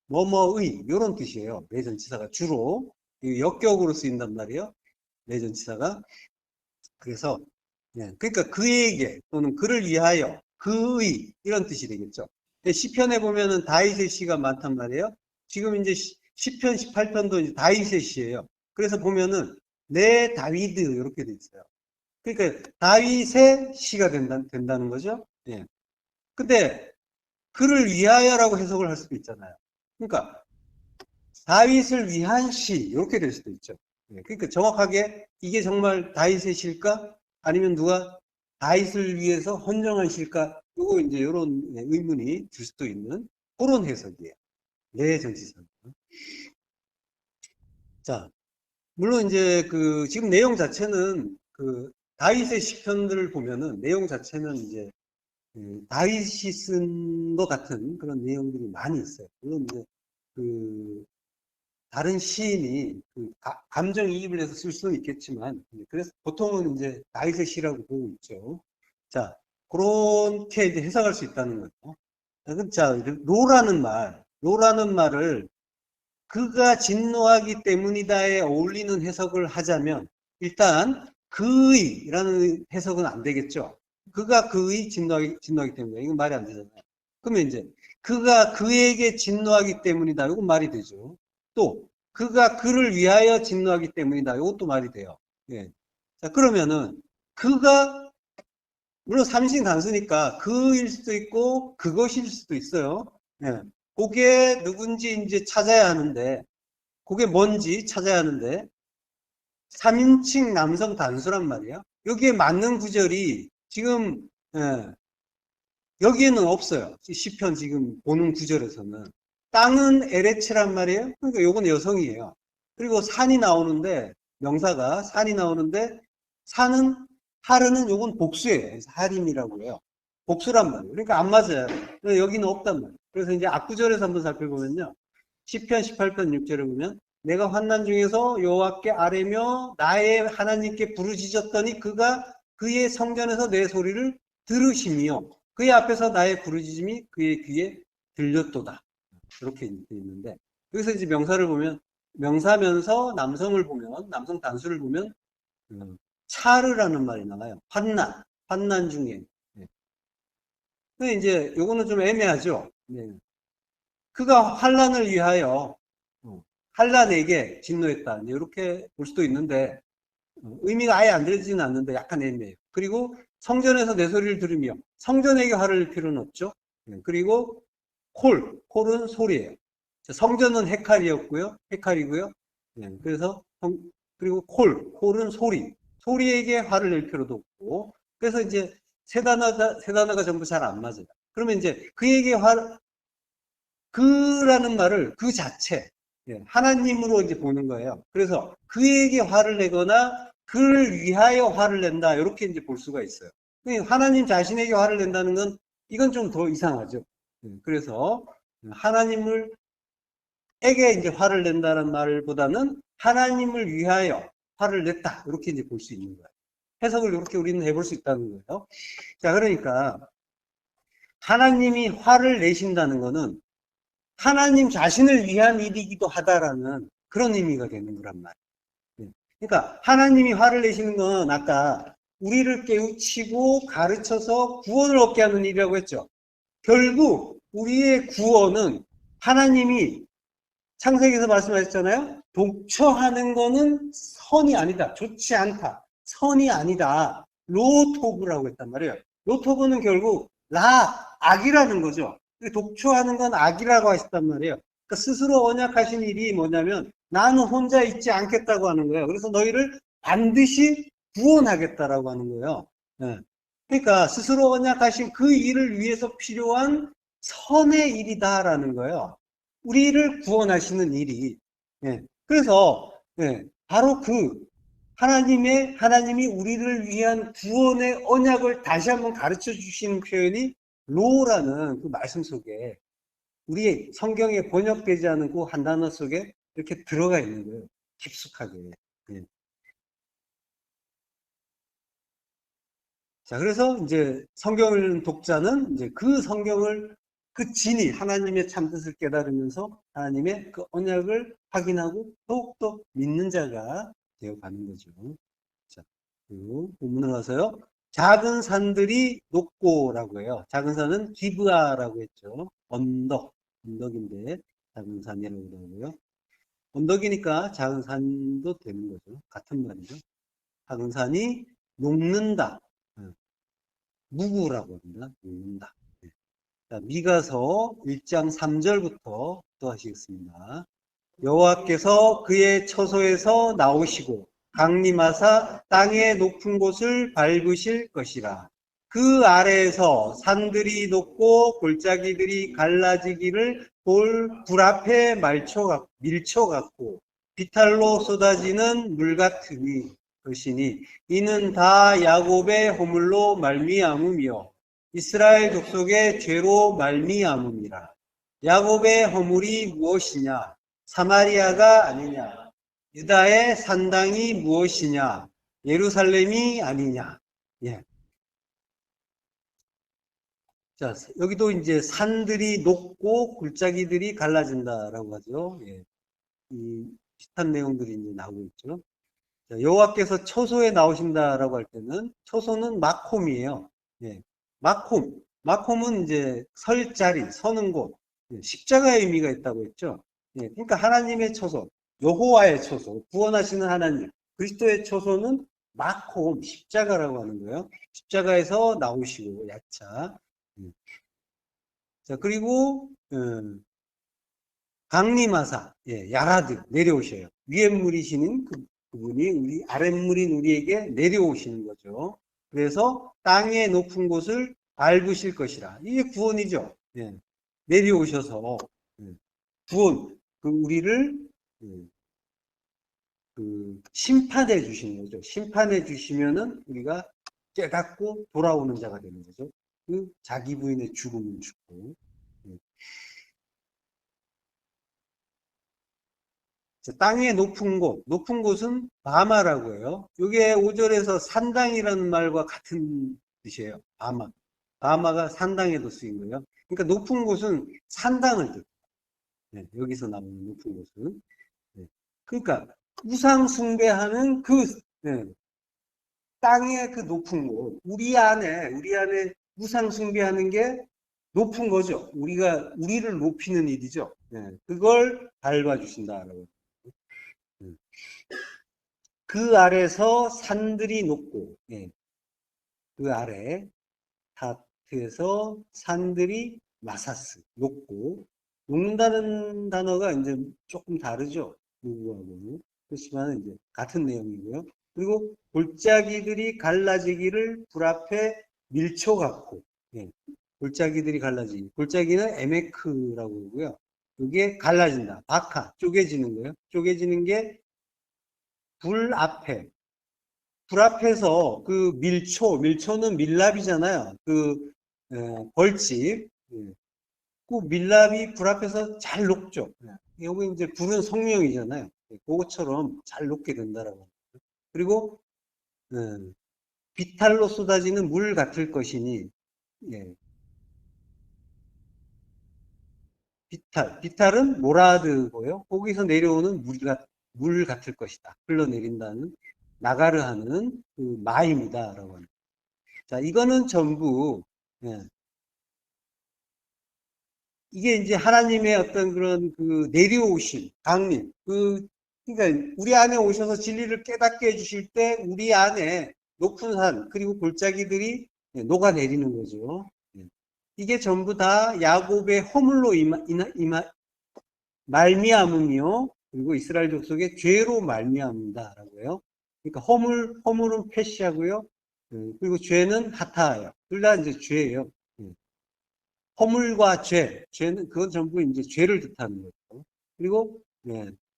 뭐뭐의 이런 뜻이에요. 레 전치사가 주로 역격으로 쓰인단 말이에요. 레 전치사가. 그래서 그러니까 그에게 또는 그를 위하여, 그의 이런 뜻이 되겠죠. 시편에 보면은 다윗의 시가 많단 말이에요. 지금 이제 시편 18편도 이제 다윗의 시예요. 그래서 보면은 내 다위드 이렇게 돼 있어요. 그러니까 다윗의 시가 된다는 거죠. 예. 근데 그를 위하여라고 해석을 할 수도 있잖아요. 그러니까 다윗을 위한 시 이렇게 될 수도 있죠. 그러니까 정확하게 이게 정말 다윗의 시일까? 아니면 누가 다윗을 위해서 헌정한 시일까? 이거 이제 이런 의문이 들 수도 있는 그런 해석이에요. 내 전치사. 자, 물론 이제 그 지금 내용 자체는 그 다윗의 시편들을 보면은 내용 자체는 이제 다윗이 쓴 것 같은 그런 내용들이 많이 있어요. 물론 이제 그 다른 시인이 그 감정이입을 해서 쓸 수는 있겠지만, 그래서 보통은 이제 다윗의 시라고 보고 있죠. 자, 그렇게 이제 해석할 수 있다는 거죠. 자, 로라는 말을 그가 진노하기 때문이다에 어울리는 해석을 하자면, 일단 그의라는 해석은 안 되겠죠. 그가 그의 진노하기 때문이다. 이건 말이 안 되잖아요. 그러면 이제 그가 그에게 진노하기 때문이다. 이건 말이 되죠. 또 그가 그를 위하여 진노하기 때문이다. 이것도 말이 돼요. 예. 자, 그러면은 그가 물론 삼신 단수니까 그일 수도 있고 그것일 수도 있어요. 예. 그게 누군지 이제 찾아야 하는데 그게 뭔지 찾아야 하는데 3인칭 남성 단수란 말이에요. 여기에 맞는 구절이 지금 여기에는 없어요. 시편 지금 보는 구절에서는. 땅은 에레츠란 말이에요. 그러니까 요건 여성이에요. 그리고 산이 나오는데 명사가 산이 나오는데 산은 하르는 요건 복수예요. 하림이라고 해요. 복수란 말이에요. 그러니까 안 맞아요. 여기는 없단 말이에요. 그래서 이제 앞구절에서 한번 살펴보면요. 시편 18편 6절을 보면 내가 환난 중에서 여호와께 아뢰며 나의 하나님께 부르짖었더니 그가 그의 성전에서 내 소리를 들으시며 그의 앞에서 나의 부르짖음이 그의 귀에 들렸도다. 이렇게 있는데 여기서 이제 명사를 보면 명사면서 남성을 보면 남성 단수를 보면 차르라는 말이 나와요. 환난 중에. 근데 이제 요거는 좀 애매하죠. 그가 환난을 위하여 환난에게 진노했다. 이렇게 볼 수도 있는데 의미가 아예 안 들리지는 않는데 약간 애매해요. 그리고 성전에서 내 소리를 들으며 성전에게 화를 낼 필요는 없죠. 그리고 콜은 소리예요. 성전은 헤칼이었고요. 헤칼이고요. 그래서 그리고 콜은 소리에게 화를 낼 필요도 없고. 그래서 이제 세 단어가 전부 잘 안 맞아요. 그러면 이제 그에게 그라는 말을 그 자체 하나님으로 이제 보는 거예요. 그래서 그에게 화를 내거나 그를 위하여 화를 낸다 이렇게 이제 볼 수가 있어요. 하나님 자신에게 화를 낸다는 건 이건 좀 더 이상하죠. 그래서 하나님을 에게 이제 화를 낸다는 말보다는 하나님을 위하여 화를 냈다 이렇게 이제 볼 수 있는 거예요. 해석을 이렇게 우리는 해볼 수 있다는 거예요. 자, 그러니까 하나님이 화를 내신다는 것은 하나님 자신을 위한 일이기도 하다라는 그런 의미가 되는 거란 말이에요. 그러니까 하나님이 화를 내시는 건 아까 우리를 깨우치고 가르쳐서 구원을 얻게 하는 일이라고 했죠. 결국 우리의 구원은 하나님이 창세기에서 말씀하셨잖아요. 독처하는 거는 선이 아니다. 좋지 않다. 선이 아니다. 로토브라고 했단 말이에요. 로토브는 결국 악이라는 거죠. 독초하는 건 악이라고 하셨단 말이에요. 그러니까 스스로 언약하신 일이 뭐냐면 나는 혼자 있지 않겠다고 하는 거예요. 그래서 너희를 반드시 구원하겠다라고 하는 거예요. 그러니까 스스로 언약하신 그 일을 위해서 필요한 선의 일이다라는 거예요. 우리를 구원하시는 일이. 그래서 바로 하나님이 우리를 위한 구원의 언약을 다시 한번 가르쳐 주시는 표현이 로라는 그 말씀 속에 우리 성경에 번역되지 않은 그 한 단어 속에 이렇게 들어가 있는 거예요. 깊숙하게. 예. 자, 그래서 이제 성경을 읽는 독자는 이제 그 성경을 그 진이 하나님의 참뜻을 깨달으면서 하나님의 그 언약을 확인하고 더욱더 믿는 자가 되어가는 거죠. 자, 그리고 본문을 와서요. 작은 산들이 높고라고 해요. 작은 산은 기브아라고 했죠. 언덕인데 작은 산이라고 하고요. 언덕이니까 작은 산도 되는 거죠. 같은 말이죠. 작은 산이 녹는다. 무구라고 합니다. 녹는다. 자, 미가서 1장 3절부터 또 하시겠습니다. 여호와께서 그의 처소에서 나오시고 강림하사 땅의 높은 곳을 밟으실 것이라. 그 아래에서 산들이 높고 골짜기들이 갈라지기를 불 앞에 밀쳐갖고 비탈로 쏟아지는 물 같으니 것이니 이는 다 야곱의 허물로 말미암음이요 이스라엘 족속의 죄로 말미암음이라. 야곱의 허물이 무엇이냐? 사마리아가 아니냐? 유다의 산당이 무엇이냐? 예루살렘이 아니냐? 예. 자, 여기도 이제 산들이 높고 골짜기들이 갈라진다라고 하죠. 예. 이 비슷한 내용들이 이제 나오고 있죠. 자, 여호와께서 처소에 나오신다라고 할 때는 처소는 마콤이에요. 예. 마콤은 이제 설 자리, 서는 곳, 십자가의 의미가 있다고 했죠. 예. 그러니까 하나님의 처소, 여호와의 처소, 구원하시는 하나님, 그리스도의 처소는 마콤, 십자가라고 하는 거예요. 십자가에서 나오시고 야차. 자, 그리고 강림하사, 야라드 내려오셔요. 위에 물이시는 그분이 우리 아랫물인 우리에게 내려오시는 거죠. 그래서 땅의 높은 곳을 밟으실 것이라. 이게 구원이죠. 예. 내려오셔서 구원, 우리를 심판해 주시는 거죠. 심판해 주시면은 우리가 깨닫고 돌아오는 자가 되는 거죠. 자기 부인의 죽음을 죽고. 땅의 높은 곳은 바마라고 해요. 이게 5절에서 산당이라는 말과 같은 뜻이에요. 바마가 산당에도 쓰인 거예요. 그러니까 높은 곳은 산당을 뜻해요. 네, 여기서 나오는 높은 곳은. 네. 그러니까 우상 숭배하는 네, 땅의 그 높은 곳, 우리 안에 우상 숭배하는 게 높은 거죠. 우리를 높이는 일이죠. 네, 그걸 밟아주신다라고. 그 아래서 산들이 높고, 그 아래 다트에서 산들이 마사스 녹는다는 단어가 이제 조금 다르죠. 누구하고는. 그렇지만 이제 같은 내용이고요. 그리고 골짜기들이 갈라지기를 불 앞에 밀쳐갖고, 골짜기들이 갈라지기. 골짜기는 에메크라고 하고요. 이게 갈라진다. 쪼개지는 거예요. 쪼개지는 게 불 앞에서 그 밀초는 밀랍이잖아요. 벌집. 그 밀랍이 불 앞에서 잘 녹죠. 여기 이제 불은 성령이잖아요. 그것처럼 잘 녹게 된다라고. 그리고 비탈로 쏟아지는 물 같을 것이니, 비탈은 모라드고요. 거기서 내려오는 물 같을 것이다. 흘러내린다는 나가르하는 그 마입니다라고 합니다. 자, 이거는 전부 이게 이제 하나님의 어떤 그런 그 내려오심, 강림, 그러니까 우리 안에 오셔서 진리를 깨닫게 해주실 때 우리 안에 높은 산 그리고 골짜기들이 녹아내리는 거죠. 이게 전부 다 야곱의 허물로 말미암음이요. 그리고 이스라엘 족속의 죄로 말미암는다라고 해요. 그러니까 허물은 패시하고요. 그리고 죄는 하타예요. 둘 다 이제 죄예요. 허물과 죄는 그건 전부 이제 죄를 뜻하는 거죠. 그리고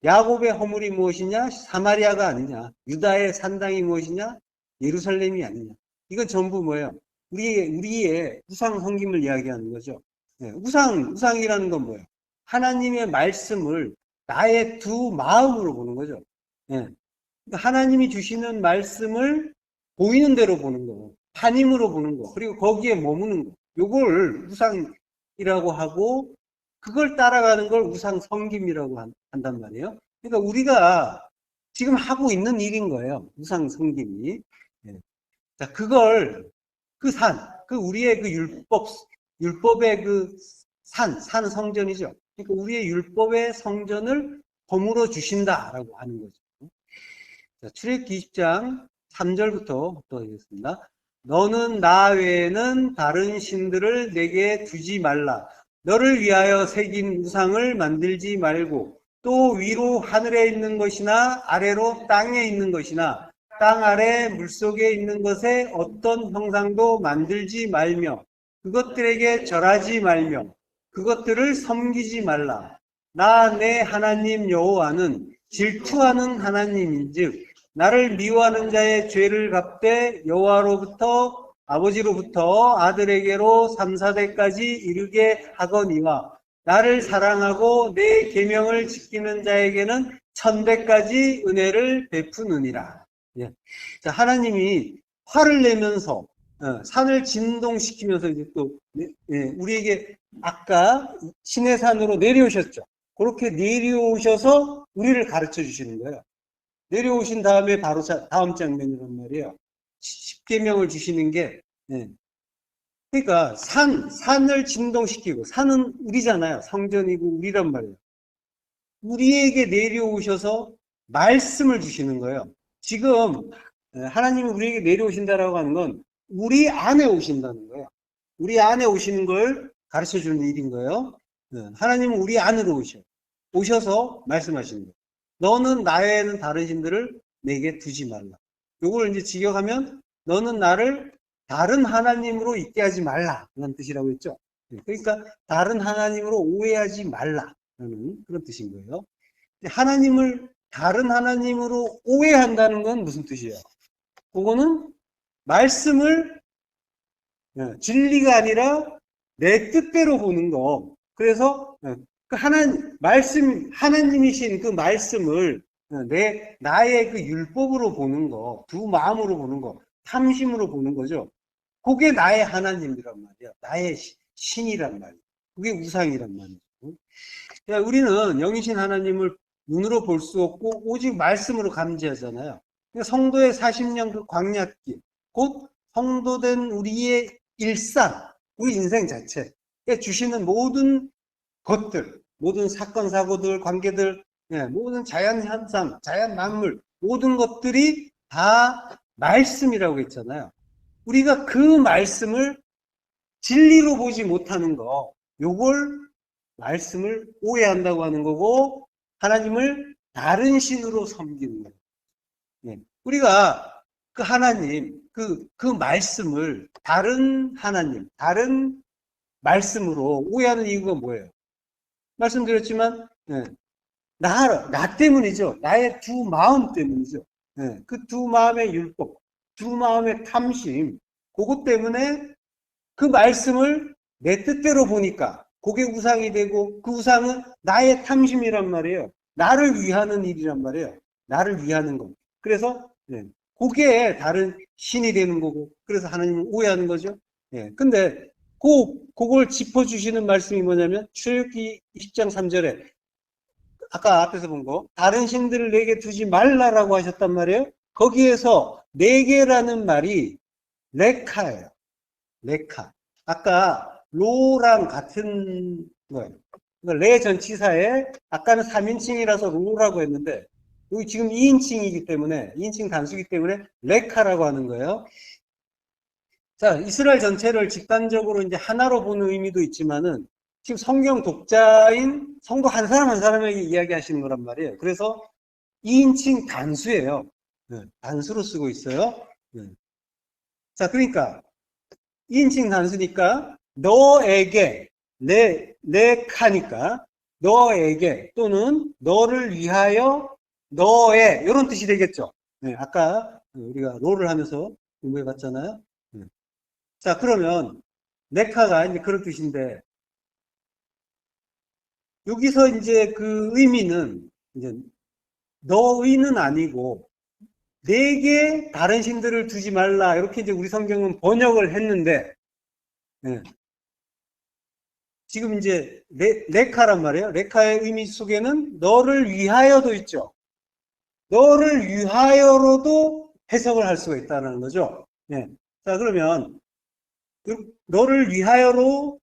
야곱의 허물이 무엇이냐? 사마리아가 아니냐? 유다의 산당이 무엇이냐? 예루살렘이 아니냐? 이건 전부 뭐예요? 우리의 우상 섬김을 이야기하는 거죠. 네, 우상이라는 건 뭐예요? 하나님의 말씀을 나의 두 마음으로 보는 거죠. 네. 하나님이 주시는 말씀을 보이는 대로 보는 거, 판임으로 보는 거, 그리고 거기에 머무는 거. 요걸 우상이라고 하고, 그걸 따라가는 걸 우상 섬김이라고 한단 말이에요. 그러니까 우리가 지금 하고 있는 일인 거예요. 우상 섬김이. 네. 자, 우리의 그 율법의 그 산 성전이죠. 그러니까 우리의 율법의 성전을 허물어 주신다라고 하는 거죠. 자, 출애굽기 20장 3절부터 또 하겠습니다. 너는 나 외에는 다른 신들을 내게 두지 말라. 너를 위하여 새긴 우상을 만들지 말고 또 위로 하늘에 있는 것이나 아래로 땅에 있는 것이나 땅 아래 물속에 있는 것에 어떤 형상도 만들지 말며 그것들에게 절하지 말며 그것들을 섬기지 말라. 나 내 하나님 여호와는 질투하는 하나님인즉 나를 미워하는 자의 죄를 갚되 여호와로부터 아버지로부터 아들에게로 3, 4대까지 이르게 하거니와 나를 사랑하고 내 계명을 지키는 자에게는 1000대까지 은혜를 베푸느니라. 예. 자, 하나님이 화를 내면서 산을 진동시키면서 이제 또 우리에게 아까 시내산으로 내려오셨죠. 그렇게 내려오셔서 우리를 가르쳐 주시는 거예요. 내려오신 다음에 바로 다음 장면이란 말이에요. 십계명을 주시는 게, 그러니까 산을 진동시키고, 산은 우리잖아요. 성전이고 우리란 말이에요. 우리에게 내려오셔서 말씀을 주시는 거예요. 지금 하나님이 우리에게 내려오신다라고 하는 건 우리 안에 오신다는 거예요. 우리 안에 오시는 걸 가르쳐 주는 일인 거예요. 하나님은 우리 안으로 오셔서 말씀하시는 거예요. 너는 나에는 다른 신들을 내게 두지 말라. 요걸 이제 직역하면 너는 나를 다른 하나님으로 있게 하지 말라. 그런 뜻이라고 했죠. 그러니까 다른 하나님으로 오해하지 말라라는 그런 뜻인 거예요. 하나님을 다른 하나님으로 오해한다는 건 무슨 뜻이에요? 그거는 말씀을 진리가 아니라 내 뜻대로 보는 거. 그래서 그 하나님이신 그 말씀을 나의 그 율법으로 보는 거, 두 마음으로 보는 거, 탐심으로 보는 거죠. 그게 나의 하나님이란 말이야. 나의 신이란 말이야. 그게 우상이란 말이죠. 그러니까 우리는 영이신 하나님을 눈으로 볼 수 없고 오직 말씀으로 감지하잖아요. 그러니까 성도의 40년 그 광야길, 곧 성도된 우리의 일상, 우리 인생 자체, 주시는 모든 것들, 모든 사건, 사고들, 관계들, 모든 자연 현상, 자연 만물, 모든 것들이 다 말씀이라고 했잖아요. 우리가 그 말씀을 진리로 보지 못하는 거, 요걸 말씀을 오해한다고 하는 거고, 하나님을 다른 신으로 섬기는 거예요. 우리가 그 하나님, 그 말씀을 다른 하나님, 다른 말씀으로 오해하는 이유가 뭐예요? 말씀드렸지만, 나 때문이죠. 나의 두 마음 때문이죠. 그 두 마음의 율법, 두 마음의 탐심, 그것 때문에 그 말씀을 내 뜻대로 보니까 그게 우상이 되고 그 우상은 나의 탐심이란 말이에요. 나를 위하는 일이란 말이에요. 나를 위하는 것. 그래서 그게 다른 신이 되는 거고 그래서 하나님을 오해하는 거죠. 근데 그걸 짚어주시는 말씀이 뭐냐면 출애굽기 20장 3절에 아까 앞에서 본 거 다른 신들을 내게 두지 말라라고 하셨단 말이에요. 거기에서 내게라는 말이 레카예요. 레카. 아까 로랑 같은 거예요. 그러니까 레 전치사에 아까는 3인칭이라서 로라고 했는데 여기 지금 2인칭이기 때문에 2인칭 단수이기 때문에 레카라고 하는 거예요. 자, 이스라엘 전체를 집단적으로 이제 하나로 보는 의미도 있지만은 지금 성경 독자인 성도 한 사람 한 사람에게 이야기하시는 거란 말이에요. 그래서 2인칭 단수예요. 단수로 쓰고 있어요. 자, 그러니까 2인칭 단수니까 너에게 레카니까 너에게 또는 너를 위하여 너의 이런 뜻이 되겠죠. 네, 아까 우리가 롤을 하면서 공부해 봤잖아요. 네. 자, 그러면 네카가 이제 그런 뜻인데 여기서 이제 그 의미는 이제 너희는 아니고 내게 다른 신들을 두지 말라 이렇게 이제 우리 성경은 번역을 했는데 네. 지금 이제 레카란 말이에요. 레카의 의미 속에는 너를 위하여도 있죠. 너를 위하여로도 해석을 할 수가 있다는 거죠. 네. 자, 그러면 너를 위하여로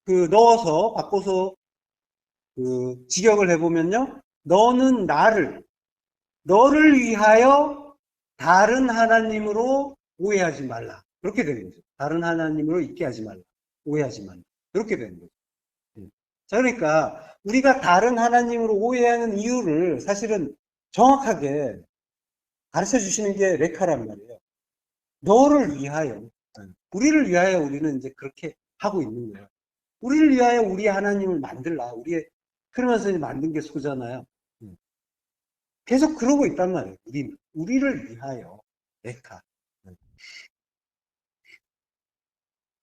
그 넣어서 바꿔서 그 직역을 해보면요. 너를 위하여 다른 하나님으로 오해하지 말라. 그렇게 되는 거죠. 다른 하나님으로 있게 하지 말라. 오해하지 말라. 그렇게 되는 거죠. 예. 자, 그러니까 우리가 다른 하나님으로 오해하는 이유를 사실은 정확하게 가르쳐 주시는 게 레카란 말이에요. 너를 위하여, 우리를 위하여 우리는 이제 그렇게 하고 있는 거예요. 우리를 위하여 우리 하나님을 만들라. 그러면서 이제 만든 게 소잖아요. 계속 그러고 있단 말이에요. 우리를 위하여 레카.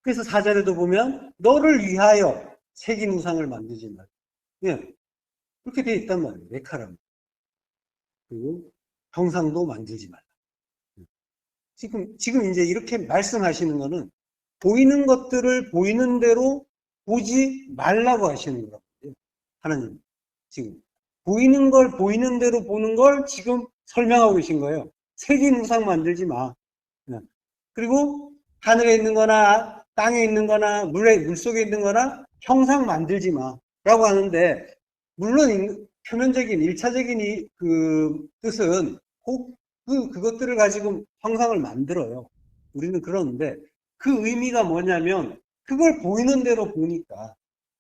그래서 사절에도 보면 너를 위하여 새긴 우상을 만들지 말라. 예, 그렇게 되어 있단 말이에요. 레카라는. 그리고 형상도 만들지 말라. 지금 이제 이렇게 말씀하시는 거는 보이는 것들을 보이는 대로 보지 말라고 하시는 거라고. 하나님. 지금. 보이는 걸 보이는 대로 보는 걸 지금 설명하고 계신 거예요. 새긴 우상 만들지 마. 그리고 하늘에 있는 거나 땅에 있는 거나 물속에 있는 거나 형상 만들지 마. 라고 하는데, 물론 표면적인, 일차적인 그 뜻은 그것들을 가지고 형상을 만들어요. 우리는 그러는데, 그 의미가 뭐냐면, 그걸 보이는 대로 보니까,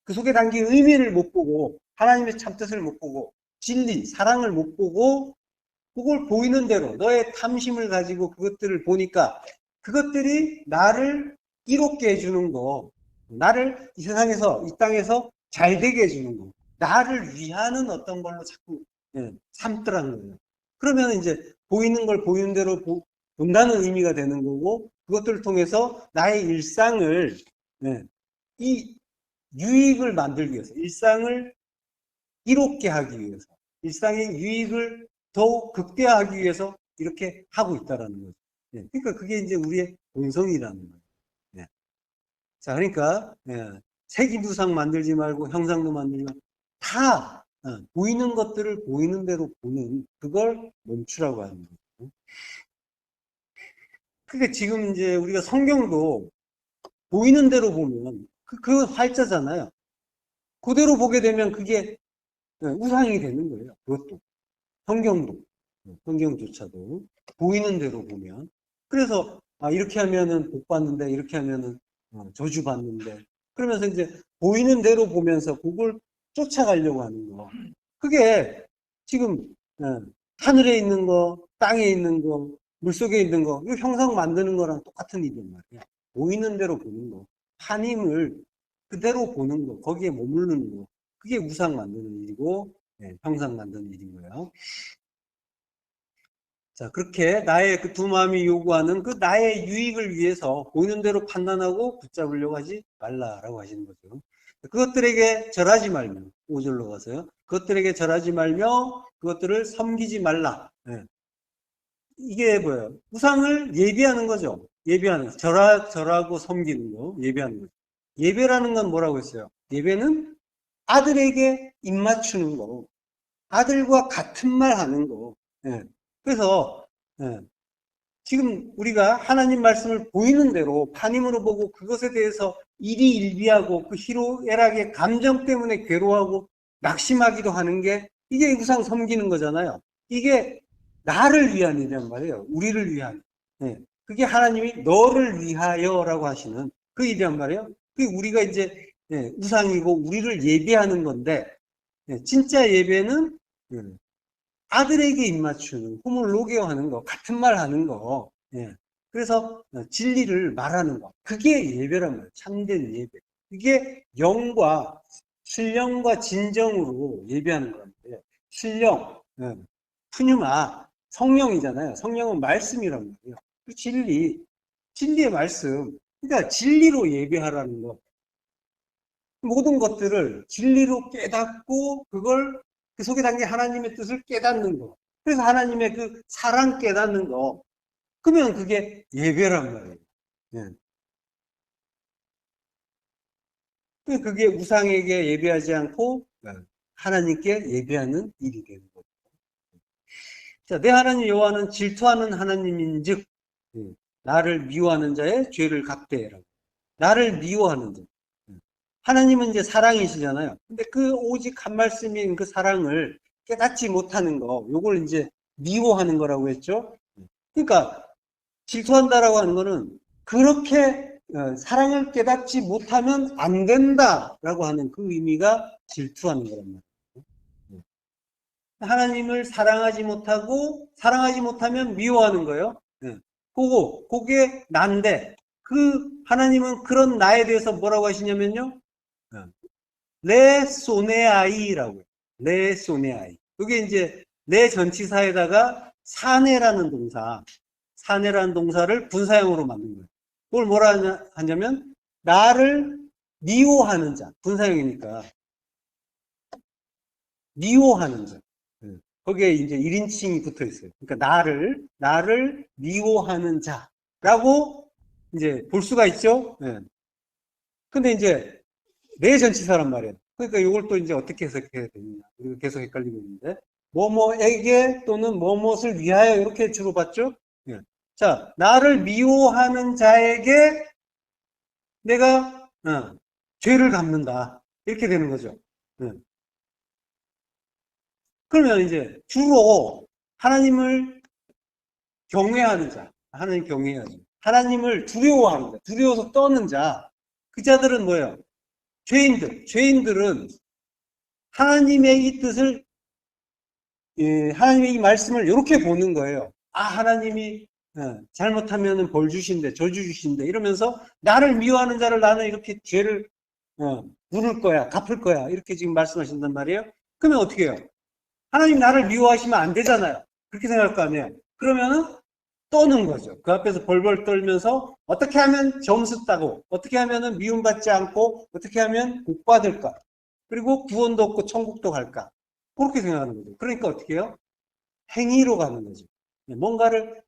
그 속에 담긴 의미를 못 보고, 하나님의 참뜻을 못 보고, 진리, 사랑을 못 보고, 그걸 보이는 대로, 너의 탐심을 가지고 그것들을 보니까, 그것들이 나를 이롭게 해주는 거, 나를 이 세상에서, 이 땅에서 잘 되게 해주는 거, 나를 위하는 어떤 걸로 자꾸 삼더라는 거예요. 그러면 이제 보이는 걸 보이는 대로 본다는 의미가 되는 거고, 그것들을 통해서 나의 일상을, 이 유익을 만들기 위해서, 일상을 이롭게 하기 위해서, 일상의 유익을 더 극대화하기 위해서 이렇게 하고 있다라는 거죠. 그러니까 그게 이제 우리의 본성이라는 거예요. 자, 그러니까 색이 두상 만들지 말고 형상도 만들지 말고 다 보이는 것들을 보이는 대로 보는 그걸 멈추라고 하는 거죠. 그게 지금 이제 우리가 성경도 보이는 대로 보면 그 활자잖아요. 그대로 보게 되면 그게 우상이 되는 거예요. 그것도 성경조차도 보이는 대로 보면 그래서 이렇게 하면은 복 받는데 이렇게 하면은 저주 받는데 그러면서 이제 보이는 대로 보면서 그걸 쫓아가려고 하는 거. 그게 지금 하늘에 있는 거, 땅에 있는 거, 물속에 있는 거, 이 형상 만드는 거랑 똑같은 일이란 말이야. 보이는 대로 보는 거, 하나님을 그대로 보는 거, 거기에 머무르는 거, 그게 우상 만드는 일이고 형상 만드는 일인 거예요. 자, 그렇게 나의 그 두 마음이 요구하는 그 나의 유익을 위해서 보이는 대로 판단하고 붙잡으려고 하지 말라라고 하시는 거죠. 그것들에게 절하지 말며, 5절로 가서요. 그것들에게 절하지 말며 그것들을 섬기지 말라. 이게 뭐예요? 우상을 예비하는 거죠. 예비하는 거. 절하고 섬기는 거, 예비하는 거죠. 예배라는 건 뭐라고 했어요? 예배는 아들에게 입맞추는 거, 아들과 같은 말 하는 거. 그래서 지금 우리가 하나님 말씀을 보이는 대로 판임으로 보고 그것에 대해서 일희일비하고 그 희로애락의 감정 때문에 괴로워하고 낙심하기도 하는 게 이게 우상 섬기는 거잖아요. 이게 나를 위한 일이란 말이에요. 우리를 위한. 그게 하나님이 너를 위하여라고 하시는 그 일이란 말이에요. 그게 우리가 이제 우상이고 우리를 예배하는 건데 진짜 예배는 아들에게 입맞추는, 호물로게어 하는 거, 같은 말 하는 거. 그래서 진리를 말하는 거. 그게 예배란 말이에요. 참된 예배. 이게 영과 신령과 진정으로 예배하는 건데, 신령, 푸뉴마, 성령이잖아요. 성령은 말씀이란 말이에요. 그 진리, 진리의 말씀. 그러니까 진리로 예배하라는 거. 모든 것들을 진리로 깨닫고 그걸 그 속에 담긴 하나님의 뜻을 깨닫는 거. 그래서 하나님의 그 사랑 깨닫는 거. 그러면 그게 예배란 말이에요. 예. 그게 우상에게 예배하지 않고 하나님께 예배하는 일이 되는 거죠. 자, 내 하나님 여호와는 질투하는 하나님인즉 나를 미워하는 자의 죄를 갚되라고. 나를 미워하는 자. 하나님은 이제 사랑이시잖아요. 근데 그 오직 한 말씀인 그 사랑을 깨닫지 못하는 거, 요걸 이제 미워하는 거라고 했죠. 그러니까 질투한다라고 하는 거는 그렇게 사랑을 깨닫지 못하면 안 된다라고 하는 그 의미가 질투하는 거란 말이에요. 하나님을 사랑하지 못하고 사랑하지 못하면 미워하는 거예요. 그게 난데 그 하나님은 그런 나에 대해서 뭐라고 하시냐면요. 레 소네아이라고 해요. 레 소네아이. 그게 이제 내 전치사에다가 사내라는 동사, 사내라는 동사를 분사형으로 만든 거예요. 그걸 뭐라 하냐면 나를 미워하는 자, 분사형이니까 미워하는 자. 거기에 이제 1인칭이 붙어 있어요. 그러니까 나를 미워하는 자라고 이제 볼 수가 있죠. 근데 이제 내 전치사란 말이에요. 그러니까 이걸 또 이제 어떻게 해석해야 되느냐. 우리가 계속 헷갈리고 있는데, 뭐뭐에게 또는 뭐뭇을 위하여 이렇게 주로 봤죠? 자, 나를 미워하는 자에게 내가 죄를 갚는다. 이렇게 되는 거죠. 그러면 이제 주로 하나님을 경외하는 자, 하나님 경외하죠. 하나님을 두려워하는 자, 두려워서 떠는 자, 그 자들은 뭐예요? 죄인들은 하나님의 이 뜻을, 하나님의 이 말씀을 이렇게 보는 거예요. 아, 하나님이 잘못하면 벌 주신대, 저주 주신대, 이러면서 나를 미워하는 자를 나는 이렇게 죄를 물을 거야, 갚을 거야, 이렇게 지금 말씀하신단 말이에요. 그러면 어떻게 해요? 하나님 나를 미워하시면 안 되잖아요. 그렇게 생각할 거 아니에요. 그러면은 떠는 거죠. 그 앞에서 벌벌 떨면서 어떻게 하면 점수 따고, 어떻게 하면 미움받지 않고, 어떻게 하면 복 받을까? 그리고 구원도 얻고 천국도 갈까? 그렇게 생각하는 거죠. 그러니까 어떻게 해요? 행위로 가는 거죠. 뭔가를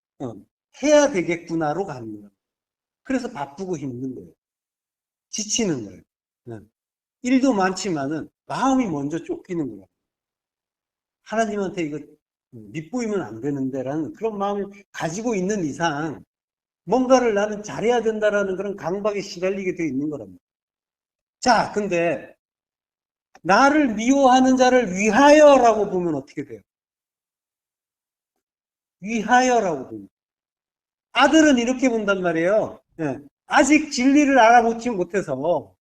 해야 되겠구나로 가는 거예요. 그래서 바쁘고 힘든 거예요. 지치는 거예요. 일도 많지만은 마음이 먼저 쫓기는 거예요. 하나님한테 이거 밑보이면 안 되는데라는 그런 마음을 가지고 있는 이상 뭔가를 나는 잘해야 된다라는 그런 강박에 시달리게 되어 있는 거랍니다. 자, 근데 나를 미워하는 자를 위하여라고 보면 어떻게 돼요? 위하여라고 봅니다. 아들은 이렇게 본단 말이에요. 아직 진리를 알아보지 못해서,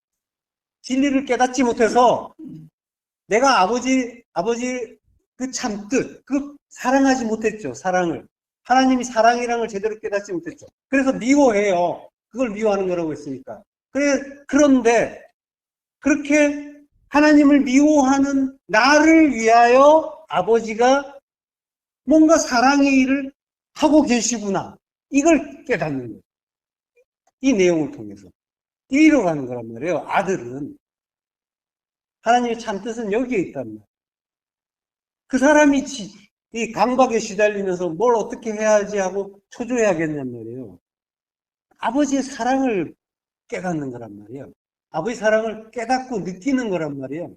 진리를 깨닫지 못해서, 내가 아버지 그 참뜻, 그 사랑하지 못했죠, 사랑을. 하나님이 사랑이라는 걸 제대로 깨닫지 못했죠. 그래서 미워해요. 그걸 미워하는 거라고 했으니까. 그런데, 그렇게 하나님을 미워하는 나를 위하여 아버지가 뭔가 사랑의 일을 하고 계시구나. 이걸 깨닫는 거예요. 이 내용을 통해서. 이리로 가는 거란 말이에요. 아들은. 하나님의 참뜻은 여기에 있단 말이에요. 그 사람이 이 강박에 시달리면서 뭘 어떻게 해야지 하고 초조해하겠냔 말이에요. 아버지의 사랑을 깨닫는 거란 말이에요. 아버지 사랑을 깨닫고 느끼는 거란 말이에요.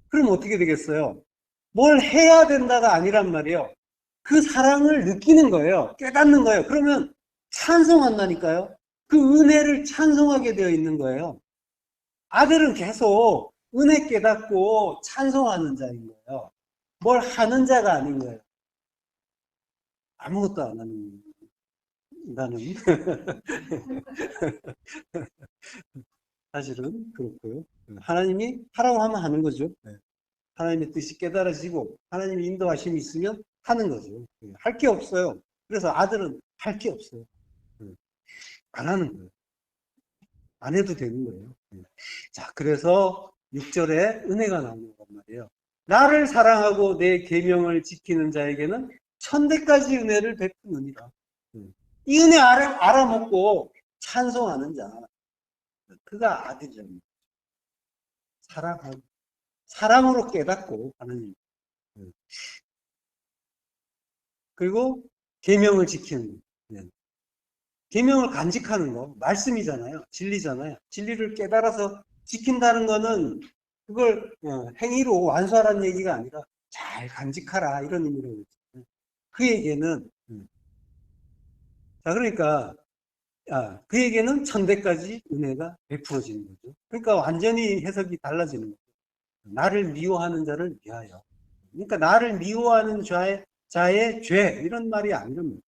그럼 어떻게 되겠어요? 뭘 해야 된다가 아니란 말이에요. 그 사랑을 느끼는 거예요. 깨닫는 거예요. 그러면 찬송한다니까요. 그 은혜를 찬송하게 되어 있는 거예요. 아들은 계속 은혜 깨닫고 찬송하는 자인 거예요. 뭘 하는 자가 아닌 거예요. 아무것도 안 하는 나는 사실은 그렇고요. 하나님이 하라고 하면 하는 거죠. 하나님의 뜻이 깨달아지고 하나님의 인도하심이 있으면 하는 거죠. 할 게 없어요. 그래서 아들은 할 게 없어요. 안 하는 거예요. 안 해도 되는 거예요. 자, 그래서 6절에 은혜가 나오는 것 말이에요. 나를 사랑하고 내 계명을 지키는 자에게는 천대까지 은혜를 베푸느니라. 이 은혜 알아먹고 찬송하는 자, 그가 아들이랍니다. 사랑으로 깨닫고 하나님. 그리고 계명을 지키는 거. 계명을 간직하는 거, 말씀이잖아요. 진리잖아요. 진리를 깨달아서 지킨다는 거는 그걸 행위로 완수하라는 얘기가 아니라 잘 간직하라 이런 의미로 그에게는 자 그러니까 그에게는 천대까지 은혜가 베풀어지는 거죠. 그러니까 완전히 해석이 달라지는 거죠. 나를 미워하는 자를 위하여. 그러니까 나를 미워하는 자의 죄 이런 말이 아니랍니다.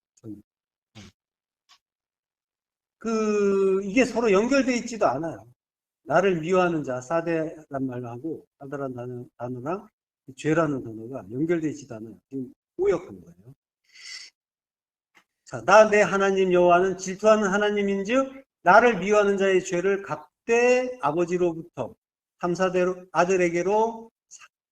이게 서로 연결되어 있지도 않아요. 나를 미워하는 자, 사대란 말하고 사대란 단어랑 죄라는 단어가 연결되어 있지도 않아요. 지금 오역한 거예요. 자, 나 내 하나님 여호와는 질투하는 하나님인즉 나를 미워하는 자의 죄를 각대 아버지로부터 3, 4대로 아들에게로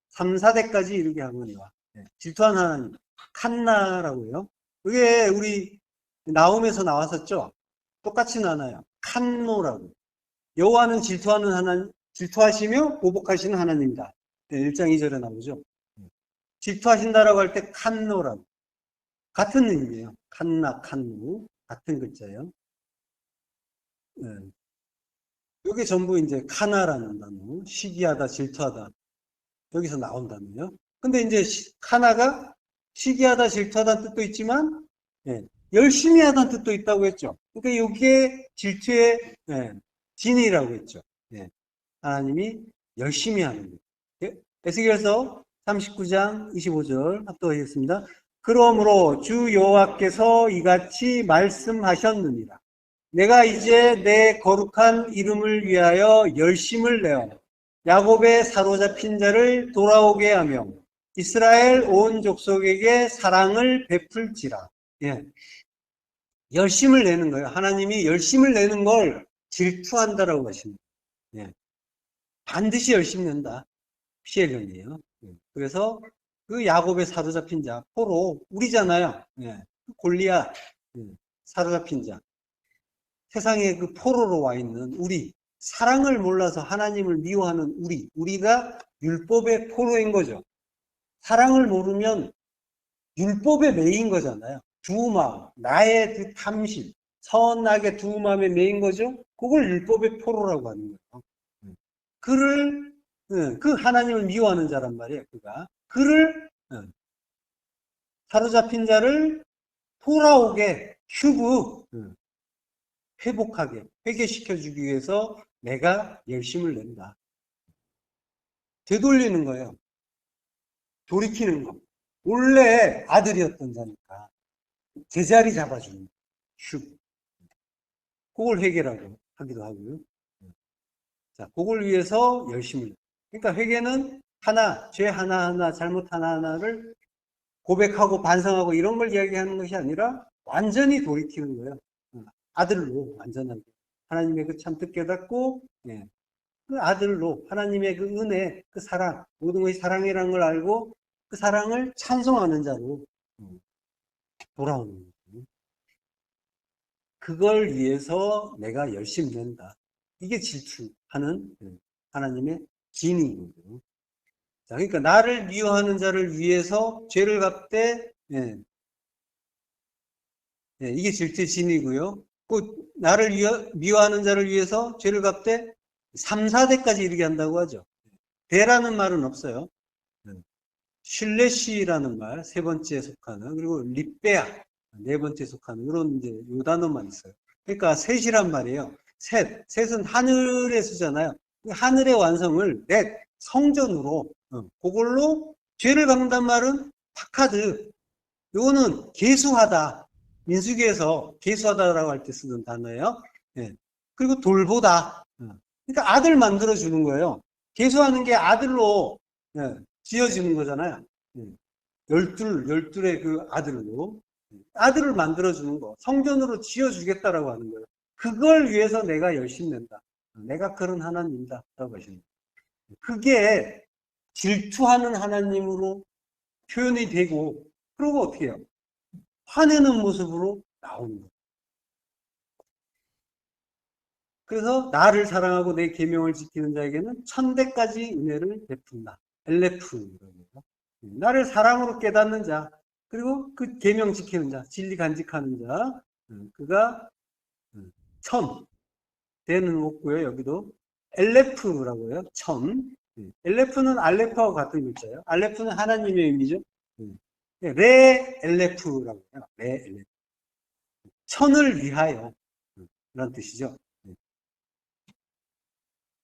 3, 4대까지 이르게 하거니와. 질투하는 하나님, 칸나라고요. 그게 우리 나홈에서 나왔었죠. 똑같이 나와요. 칸노라고. 여호와는 질투하는 하나님, 질투하시며 보복하시는 하나님이다. 1장 2절에 나오죠. 질투하신다라고 할 때 칸노라고. 같은 의미예요. 칸나, 칸노. 같은 글자예요. 이게 전부 이제 카나라는 단어. 시기하다, 질투하다. 여기서 나온 단어예요. 근데 이제 카나가 시기하다, 질투하다는 뜻도 있지만, 열심히 하다는 뜻도 있다고 했죠. 그러니까 이게 질투의 진이라고 했죠. 하나님이 열심히 하는 거예요. 에스겔서 39장 25절 합독하겠습니다. 그러므로 주 여호와께서 이같이 말씀하셨느니라. 내가 이제 내 거룩한 이름을 위하여 열심을 내어 야곱의 사로잡힌 자를 돌아오게 하며 이스라엘 온 족속에게 사랑을 베풀지라. 열심을 내는 거예요. 하나님이 열심을 내는 걸 질투한다라고 하십니다. 반드시 열심히 낸다. 피해련이에요. 그래서 그 야곱의 사로잡힌 자, 포로, 우리잖아요. 골리앗, 사로잡힌 자. 세상에 그 포로로 와 있는 우리, 사랑을 몰라서 하나님을 미워하는 우리가 율법의 포로인 거죠. 사랑을 모르면 율법에 매인 거잖아요. 두마음, 나의 그 탐심, 선악의 두마음에 매인 거죠. 그걸 율법의 포로라고 하는 거예요. 그 하나님을 미워하는 자란 말이에요. 그를 사로잡힌 자를 돌아오게 회복하게 회개시켜주기 위해서 내가 열심을 낸다. 되돌리는 거예요. 돌이키는 거. 원래 아들이었던 자니까 제자리 잡아주는 거. 그걸 회개라고 하기도 하고요. 자, 그걸 위해서 열심히. 그러니까 회개는 죄 하나하나, 잘못 하나하나를 고백하고 반성하고 이런 걸 이야기하는 것이 아니라 완전히 돌이키는 거예요. 아들로 완전하게. 하나님의 그 참뜻 깨닫고, 그 아들로 하나님의 그 은혜, 그 사랑, 모든 것이 사랑이라는 걸 알고 그 사랑을 찬송하는 자로 돌아오는 거예요. 그걸 위해서 내가 열심히 낸다. 이게 질투하는 하나님의 진인 거죠. 자, 그러니까 나를 미워하는 자를 위해서 죄를 갚되, 이게 질투의 진이고요. 그 나를 미워하는 자를 위해서 죄를 갚되 3, 4대까지 이르게 한다고 하죠. 대라는 말은 없어요. 슐레시라는 말, 세 번째에 속하는, 그리고 립베아, 네 번째에 속하는, 이런 이제 요 단어만 있어요. 그러니까 셋이란 말이에요. 셋은 하늘에 쓰잖아요. 하늘의 완성을 성전으로, 그걸로 죄를 갚는단 말은 파카드. 요거는 계수하다. 민수기에서 계수하다라고 할 때 쓰는 단어예요. 그리고 돌보다. 그러니까 아들 만들어주는 거예요. 계수하는 게 아들로 지어지는 거잖아요. 열둘의 그 아들로. 아들을 만들어주는 거. 성전으로 지어주겠다라고 하는 거예요. 그걸 위해서 내가 열심히 낸다. 내가 그런 하나님이다. 라고 하십니다. 그게 질투하는 하나님으로 표현이 되고, 그러고 어떻게 해요? 화내는 모습으로 나오는 거예요. 그래서 나를 사랑하고 내 계명을 지키는 자에게는 천대까지 은혜를 베푼다. 엘레프라고 해요. 나를 사랑으로 깨닫는 자, 그리고 그 계명 지키는 자, 진리 간직하는 자, 그가 천, 대는 없고요. 여기도 엘레프라고 해요. 천. 엘레프는 알레프하고 같은 글자예요. 알레프는 하나님의 의미죠. 레 엘레프라고 해요. 레 엘레프. 천을 위하여 그런 뜻이죠.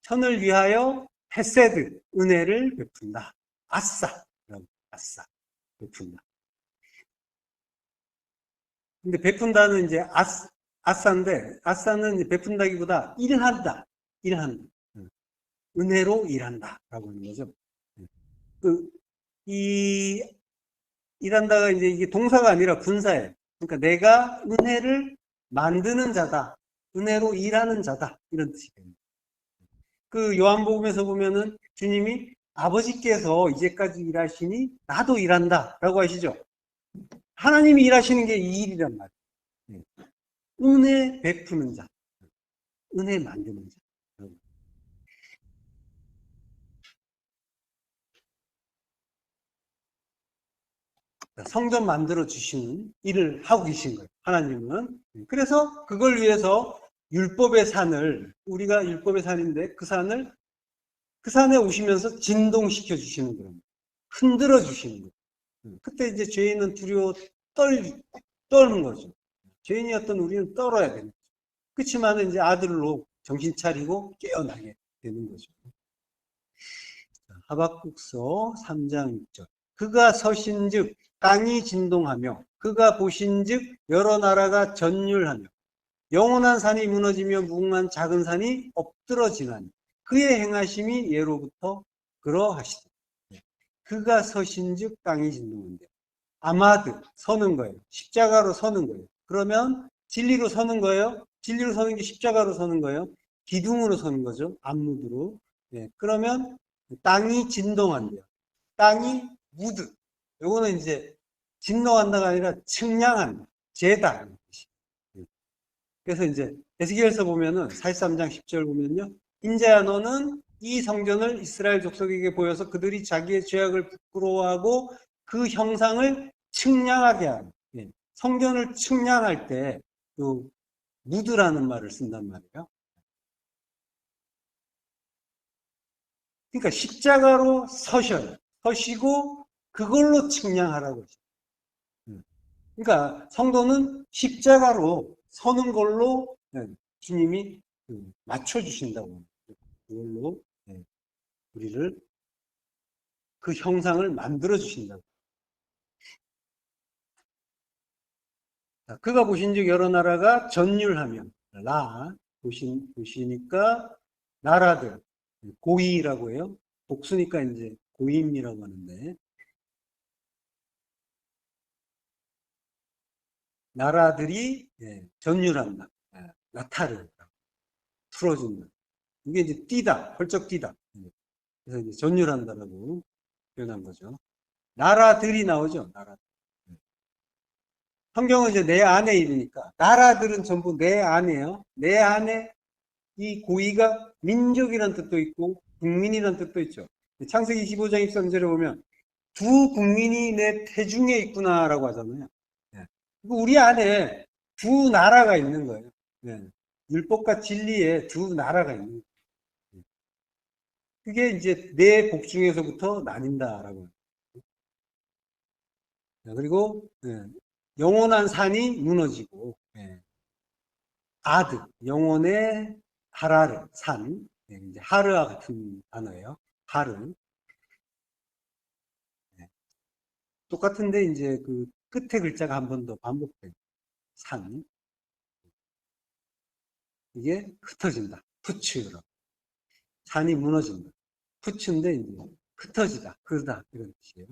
천을 위하여 헤세드 은혜를 베푼다. 아싸, 아싸 베푼다. 근데 베푼다는 이제 아싸인데 아싸는 이제 베푼다기보다 일한다, 일한다. 은혜로 일한다라고 하는 거죠. 이 일한다가 이제 이게 동사가 아니라 분사예요. 그러니까 내가 은혜를 만드는 자다, 은혜로 일하는 자다 이런 뜻이 됩니다. 그 요한복음에서 보면은 주님이 아버지께서 이제까지 일하시니 나도 일한다라고 하시죠. 하나님이 일하시는 게 이 일이란 말이에요. 은혜 베푸는 자, 은혜 만드는 자. 성전 만들어 주시는 일을 하고 계신 거예요. 하나님은. 그래서 그걸 위해서 율법의 산을, 우리가 율법의 산인데 그 산에 오시면서 진동시켜 주시는 거예요. 흔들어 주시는 거예요. 그때 이제 죄인은 두려워 떨는 거죠. 죄인이었던 우리는 떨어야 되는 거죠. 그렇지만 이제 아들로 정신 차리고 깨어나게 되는 거죠. 하박국서 3장 6절. 그가 서신즉 땅이 진동하며 그가 보신즉 여러 나라가 전율하며 영원한 산이 무너지며 무궁한 작은 산이 엎드러지나니 그의 행하심이 예로부터 그러하시다. 그가 서신즉 땅이 진동한대요. 아마드 서는 거예요. 십자가로 서는 거예요. 그러면 진리로 서는 거예요. 진리로 서는 게 십자가로 서는 거예요. 기둥으로 서는 거죠. 암무드로. 네, 그러면 땅이 진동한대요. 땅이 무드. 요거는 이제 진동한다가 아니라 측량한다. 재다. 그래서 이제 에스겔서 보면은 43장 10절 보면요. 인자야 너는 이 성전을 이스라엘 족속에게 보여서 그들이 자기의 죄악을 부끄러워하고 그 형상을 측량하게 하는. 성전을 측량할 때 요 무드라는 말을 쓴단 말이에요. 그러니까 십자가로 서시고 그걸로 측량하라고 했어요. 그러니까 성도는 십자가로 서는 걸로 주님이 맞춰주신다고. 그걸로 우리를 그 형상을 만들어 주신다고. 그가 보신즉 여러 나라가 전율하며 보시니까 나라들 고위라고 해요. 복수니까 이제 고임이라고 하는데 나라들이 전율한다. 나타를 풀어준다. 이게 이제 뛰다, 펄쩍 뛰다. 그래서 이제 전율한다라고 표현한 거죠. 나라들이 나오죠. 나라. 성경은 이제 내 안에 이르니까 나라들은 전부 내 안에요. 내 안에 이 고의가 민족이라는 뜻도 있고 국민이라는 뜻도 있죠. 창세기 25장 23절에 보면 두 국민이 내 태중에 있구나라고 하잖아요. 우리 안에 두 나라가 있는 거예요. 율법과 진리에 두 나라가 있는 거예요. 그게 이제 내 복중에서부터 나뉜다라고. 그리고 영원한 산이 무너지고 아드 영원의 하라르 산 이제 하르와 같은 단어예요. 하르 똑같은데 이제 그 끝에 글자가 한 번 더 반복돼요. 산 이게 흩어진다. 푸츠라 산이 무너진다. 푸츠인데 이제 흩어지다, 그러다 이런 뜻이에요.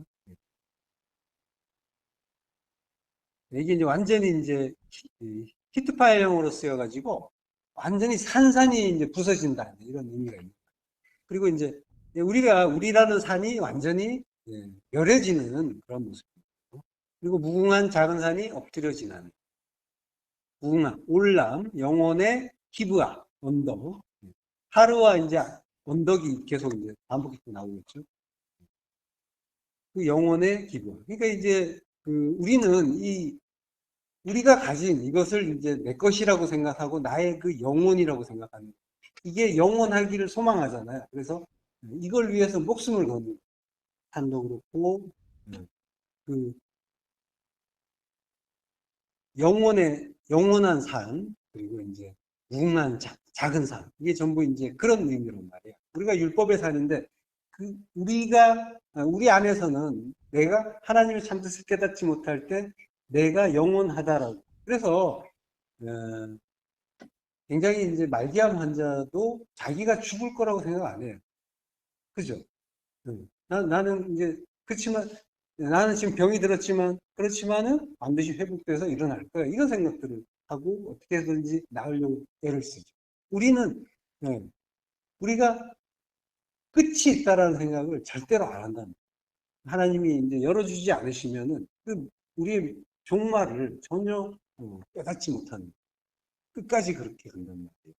이게 이제 완전히 이제 히트파일형으로 쓰여가지고 완전히 산산이 이제 부서진다 이런 의미가 있는 거예요. 그리고 이제 우리라는 산이 완전히 멸해지는 그런 모습이고, 그리고 무궁한 작은 산이 엎드려 지나는 무궁한 올람, 영혼의 기브아, 언덕, 하루와 이제 언덕이 계속 이제 반복해서 나오겠죠. 그 영혼의 기브아. 그러니까 이제 우리가 가진 이것을 이제 내 것이라고 생각하고 나의 그 영혼이라고 생각하는, 이게 영원하기를 소망하잖아요. 그래서 이걸 위해서 목숨을 거는 산도 그렇고, 그 영원한 산, 그리고 이제 무궁한 작은 산, 이게 전부 이제 그런 의미란 말이에요. 우리가 율법에 사는데 우리 안에서는 내가 하나님의 참뜻을 깨닫지 못할 때 내가 영원하다라고. 그래서 굉장히 이제 말기암 환자도 자기가 죽을 거라고 생각 안 해요. 그죠? 나는 이제 그렇지만 나는 지금 병이 그렇지만은 반드시 회복돼서 일어날 거야. 이런 생각들을 하고 어떻게 해서든지 나으려고 애를 쓰죠. 우리는 우리가 끝이 있다라는 생각을 절대로 안 한다는 거예요. 하나님이 이제 열어주지 않으시면은 우리의 종말을 전혀 깨닫지 못하는, 끝까지 그렇게 간단 말이에요.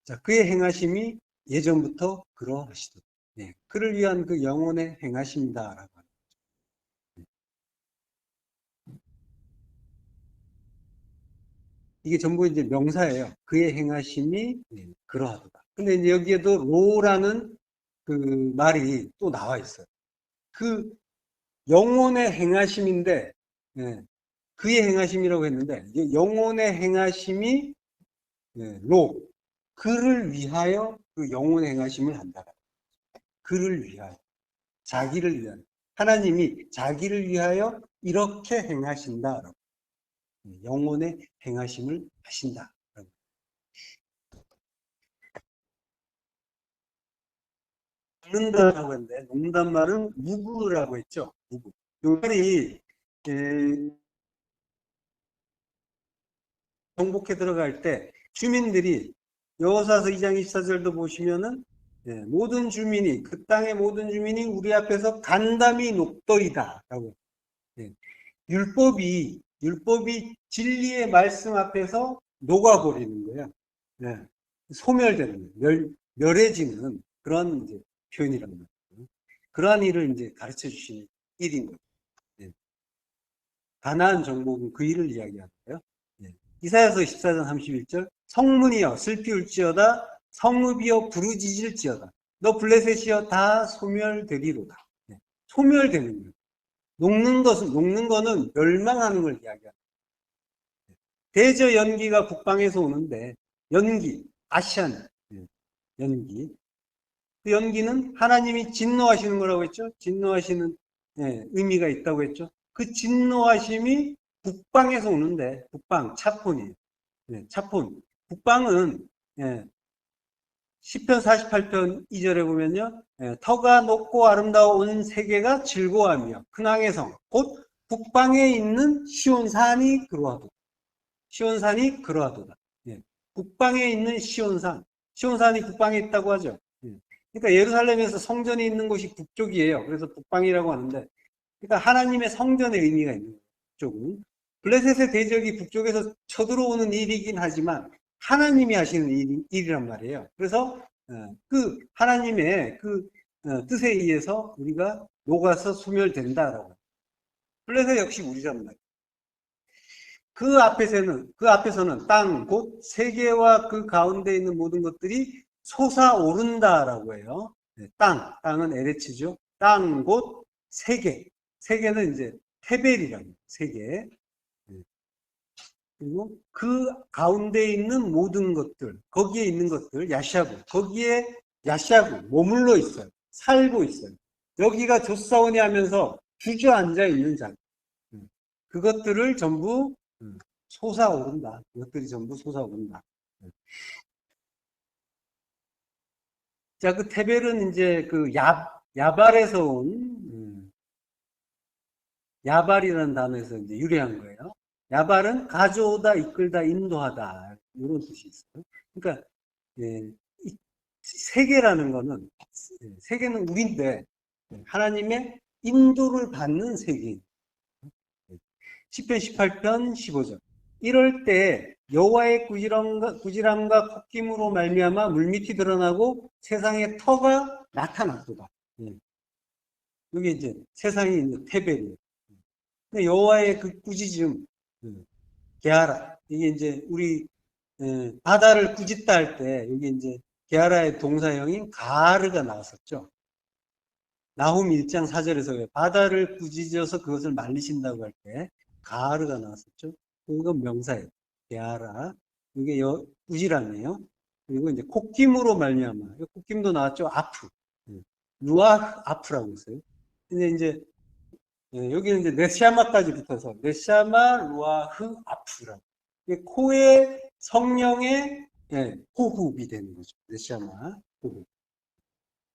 자, 그의 행하심이 예전부터 그러하시더라. 그를 위한 그 영혼의 행하심이다라고 하는 거죠. 이게 전부 이제 명사예요. 그의 행하심이 그러하도다. 근데 이제 여기에도 로라는 그 말이 또 나와 있어요. 그 영혼의 행하심인데, 그의 행하심이라고 했는데, 영혼의 행하심이 로, 그를 위하여 그 영혼의 행하심을 한다. 그를 위하여, 자기를 위하여. 하나님이 자기를 위하여 이렇게 행하신다. 영혼의 행하심을 하신다. 녹는다라고 했는데, 녹는단 말은 무구라고 했죠. 무구. 이 말이 정복해 들어갈 때 주민들이 여호사서 2장 24절도 보시면은 모든 주민이, 그 땅의 모든 주민이 우리 앞에서 간담이 녹더이다라고. 율법이 진리의 말씀 앞에서 녹아버리는 거예요. 소멸되는 거예요. 멸해지는 그런 이제 표현이란 말이에요. 그러한 일을 이제 가르쳐 주시는 일인 거예요. 가나안 정복은 그 일을 이야기하는 거예요. 이사야서 14장 31절, 성문이여 슬피 울지어다, 성읍이여 부르짖을지어다, 너 블레셋이여 다 소멸되리로다. 소멸되는 거예요. 녹는 거는 멸망하는 걸 이야기합니다. 대저 연기가 북방에서 오는데, 아시안 연기. 그 연기는 하나님이 진노하시는 거라고 했죠. 진노하시는 의미가 있다고 했죠. 그 진노하심이 북방에서 오는데, 차폰이에요. 차폰. 북방은 시편 48편 2절에 보면요, 터가 높고 아름다워 온 세계가 즐거워하며 근황의 성, 곧 북방에 있는 시온산이 그러하도다. 시온산이 그러하도다. 북방에 있는 시온산이 북방에 있다고 하죠. 그러니까 예루살렘에서 성전이 있는 곳이 북쪽이에요. 그래서 북방이라고 하는데, 그러니까 하나님의 성전의 의미가 있는 거예요. 북쪽은. 블레셋의 대적이 북쪽에서 쳐들어오는 일이긴 하지만 하나님이 하시는 일이란 말이에요. 그래서 그 하나님의 그 뜻에 의해서 우리가 녹아서 소멸된다라고. 블레셋 역시 우리란 말이에요. 그 앞에서는 땅, 곧 세계와 그 가운데 있는 모든 것들이 솟아오른다라고 해요. 땅은 에레츠죠. 땅, 곧 세계. 세계는 이제 테벨이라고 해요. 세계. 그리고 그 가운데 있는 모든 것들, 거기에 있는 것들, 거기에 야샤구, 머물러 있어요. 살고 있어요. 여기가 좋사오니 하면서 주저앉아 있는 자. 그것들을 전부 솟아오른다. 이것들이 전부 솟아오른다. 자, 그 테벨은 이제 그 야발에서 온, 야발이라는 단어에서 이제 유래한 거예요. 야발은 가져오다, 이끌다, 인도하다. 이런 뜻이 있어요. 그러니까, 세계라는 거는, 세계는 우리인데, 하나님의 인도를 받는 세계입니다. 시편 18편 15절. 이럴 때 여호와의 꾸지람과 콧김으로 말미암아 물밑이 드러나고 세상의 터가 나타났도다. 여기 이제 세상이 이제 테벨이에요. 여호와의 그 꾸짖음, 게하라. 이게 이제 우리 바다를 꾸짖다 할 때 여기 이제 게하라의 동사형인 가르가 나왔었죠. 나훔 1장 4절에서 왜 바다를 꾸짖어서 그것을 말리신다고 할 때 가르가 나왔었죠. 그건 명사예요. 게하라. 이게 꾸지람이에요. 그리고 이제 콧김으로 말미암아. 콧김도 나왔죠. 아프. 루아 아프라고 했어요. 근데 이제 여기는 이제 네샤마까지 붙어서 네샤마 루아흐 아프라고. 코의 성령의 호흡이 되는 거죠. 네샤마 호흡.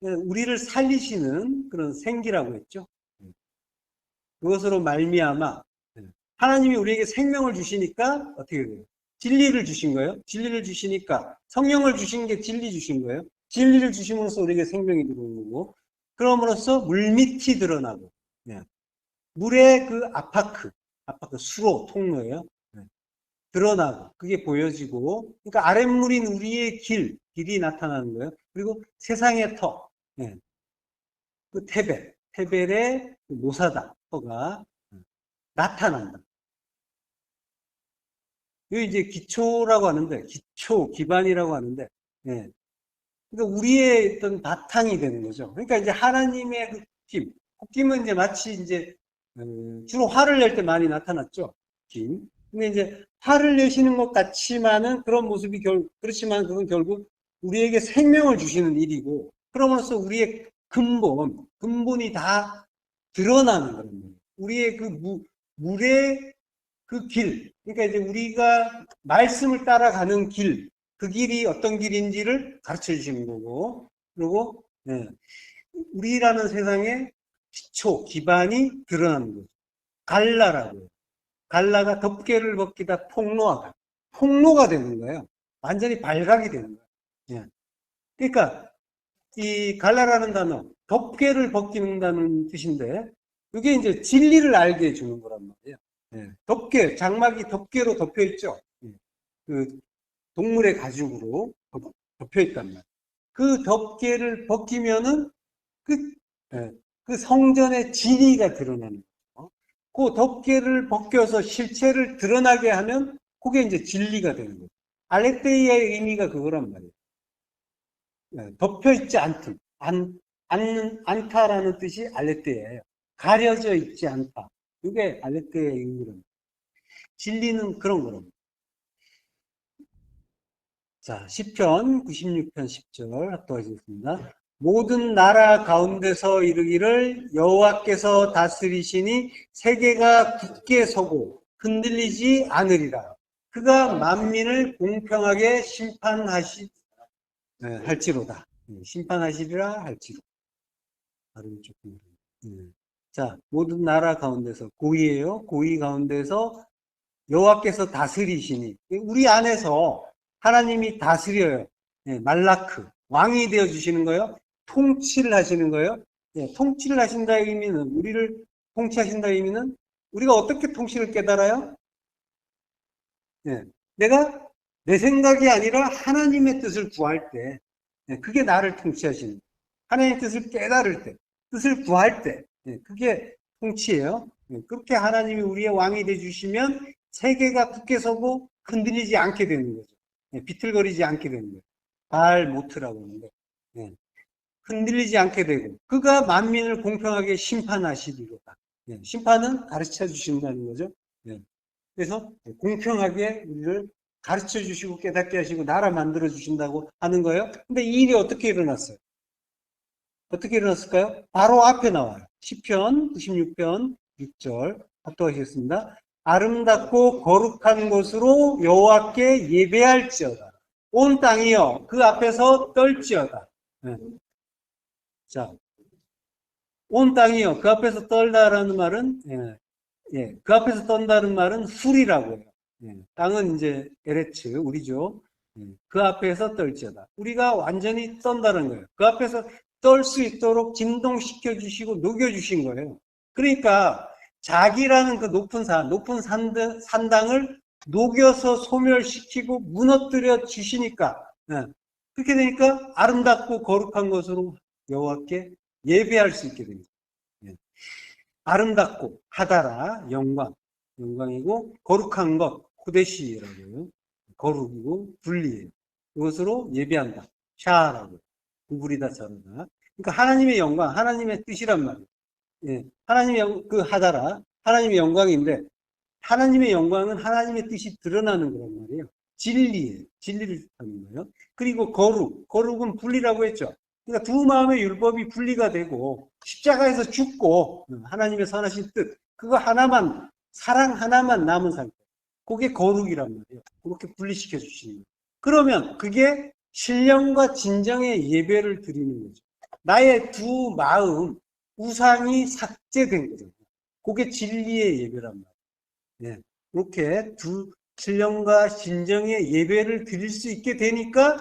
우리를 살리시는 그런 생기라고 했죠. 그것으로 말미암아 하나님이 우리에게 생명을 주시니까 어떻게 돼요? 진리를 주신 거예요. 진리를 주시니까 성령을 주신 게 진리 주신 거예요. 진리를 주심으로써 우리에게 생명이 들어오는 거고, 그럼으로써 물밑이 드러나고, 물의 그 아파크 수로 통로예요. 드러나고 그게 보여지고, 그러니까 아랫물인 우리의 길이 나타나는 거예요. 그리고 세상의 터, 그 테벨의 그 모사다 터가 나타난다. 이거 이제 기초라고 하는데, 기반이라고 하는데, 그러니까 우리의 어떤 바탕이 되는 거죠. 그러니까 이제 하나님의 그 콧김은 이제 마치 이제 주로 화를 낼 때 많이 나타났죠. 김. 근데 이제 화를 내시는 것 같지만은 그런 모습이 그렇지만 그건 결국 우리에게 생명을 주시는 일이고, 그러면서 우리의 근본이 다 드러나는 거예요. 우리의 그 물의 그 길, 그러니까 이제 우리가 말씀을 따라가는 길, 그 길이 어떤 길인지를 가르쳐 주시는 거고, 그리고 우리라는 세상의 기반이 드러나는 거죠. 갈라라고요. 갈라가 덮개를 벗기다 폭로가 되는 거예요. 완전히 발각이 되는 거예요. 그러니까 이 갈라라는 단어, 덮개를 벗기는다는 뜻인데, 이게 이제 진리를 알게 해주는 거란 말이에요. 장막이 덮개로 덮여 있죠. 그 동물의 가죽으로 덮여 있단 말이에요. 그 덮개를 벗기면은 그 성전의 진리가 드러나는 거죠. 그 덮개를 벗겨서 실체를 드러나게 하면 그게 이제 진리가 되는 거죠. 알레테이아의 의미가 그거란 말이에요. 덮여 있지 않다라는 뜻이 알레테이아예요. 가려져 있지 않다. 이게 알레테이아의 의미랍니다. 진리는 그런 거랍니다. 자, 시편 96편 10절 합독하시겠습니다. 모든 나라 가운데서 이르기를 여호와께서 다스리시니 세계가 굳게 서고 흔들리지 않으리라. 그가 만민을 공평하게 할지로다. 심판하시리라 할지로. 발음이 조금. 자, 모든 나라 가운데서 고의예요. 고의 가운데서 여호와께서 다스리시니 우리 안에서 하나님이 다스려요. 말라크 왕이 되어 주시는 거예요. 통치를 하시는 거예요. 통치를 하신다의 의미는 우리를 통치하신다의 의미는 우리가 어떻게 통치를 깨달아요? 내가 내 생각이 아니라 하나님의 뜻을 구할 때 그게 나를 통치하시는 거예요. 하나님의 뜻을 깨달을 때 뜻을 구할 때 그게 통치예요. 그렇게 하나님이 우리의 왕이 되어 주시면 세계가 굳게 서고 흔들리지 않게 되는 거죠. 비틀거리지 않게 되는 거예요. 발모트라고 하는데 흔들리지 않게 되고 그가 만민을 공평하게 심판하시리로다. 심판은 가르쳐 주신다는 거죠. 그래서 공평하게 우리를 가르쳐 주시고 깨닫게 하시고 나라 만들어 주신다고 하는 거예요. 근데 이 일이 어떻게 일어났어요? 어떻게 일어났을까요? 바로 앞에 나와요. 시편 96편 6절 합독하시겠습니다. 아름답고 거룩한 곳으로 여호와께 예배할지어다. 온 땅이여 그 앞에서 떨지어다. 자, 온 땅이요. 그 앞에서 떨다라는 말은, 그 앞에서 떤다는 말은 술이라고 해요. 땅은 이제 에레츠, 우리죠. 그 앞에서 떨지어다. 우리가 완전히 떤다는 거예요. 그 앞에서 떨 수 있도록 진동시켜 주시고 녹여 주신 거예요. 그러니까 자기라는 그 높은 산당을 녹여서 소멸시키고 무너뜨려 주시니까, 그렇게 되니까 아름답고 거룩한 것으로 여호와께 예배할 수 있게 됩니다. 아름답고 하다라 영광이고 거룩한 것 코데시라고 해요. 거룩이고 분리예요. 이것으로 예배한다. 샤라고 구부리다 자르다. 그러니까 하나님의 영광, 하나님의 뜻이란 말이에요. 예, 하나님의 그 하다라 하나님의 영광인데 하나님의 영광은 하나님의 뜻이 드러나는 거란 말이에요. 진리예요. 진리를 뜻하는 거예요. 그리고 거룩은 분리라고 했죠. 그러니까 두 마음의 율법이 분리가 되고 십자가에서 죽고 하나님의 선하신 뜻 그거 하나만 사랑 하나만 남은 상태 그게 거룩이란 말이에요. 그렇게 분리시켜 주시는 거예요. 그러면 그게 신령과 진정의 예배를 드리는 거죠. 나의 두 마음 우상이 삭제된 거죠. 그게 진리의 예배란 말이에요. 네. 그렇게 두 신령과 진정의 예배를 드릴 수 있게 되니까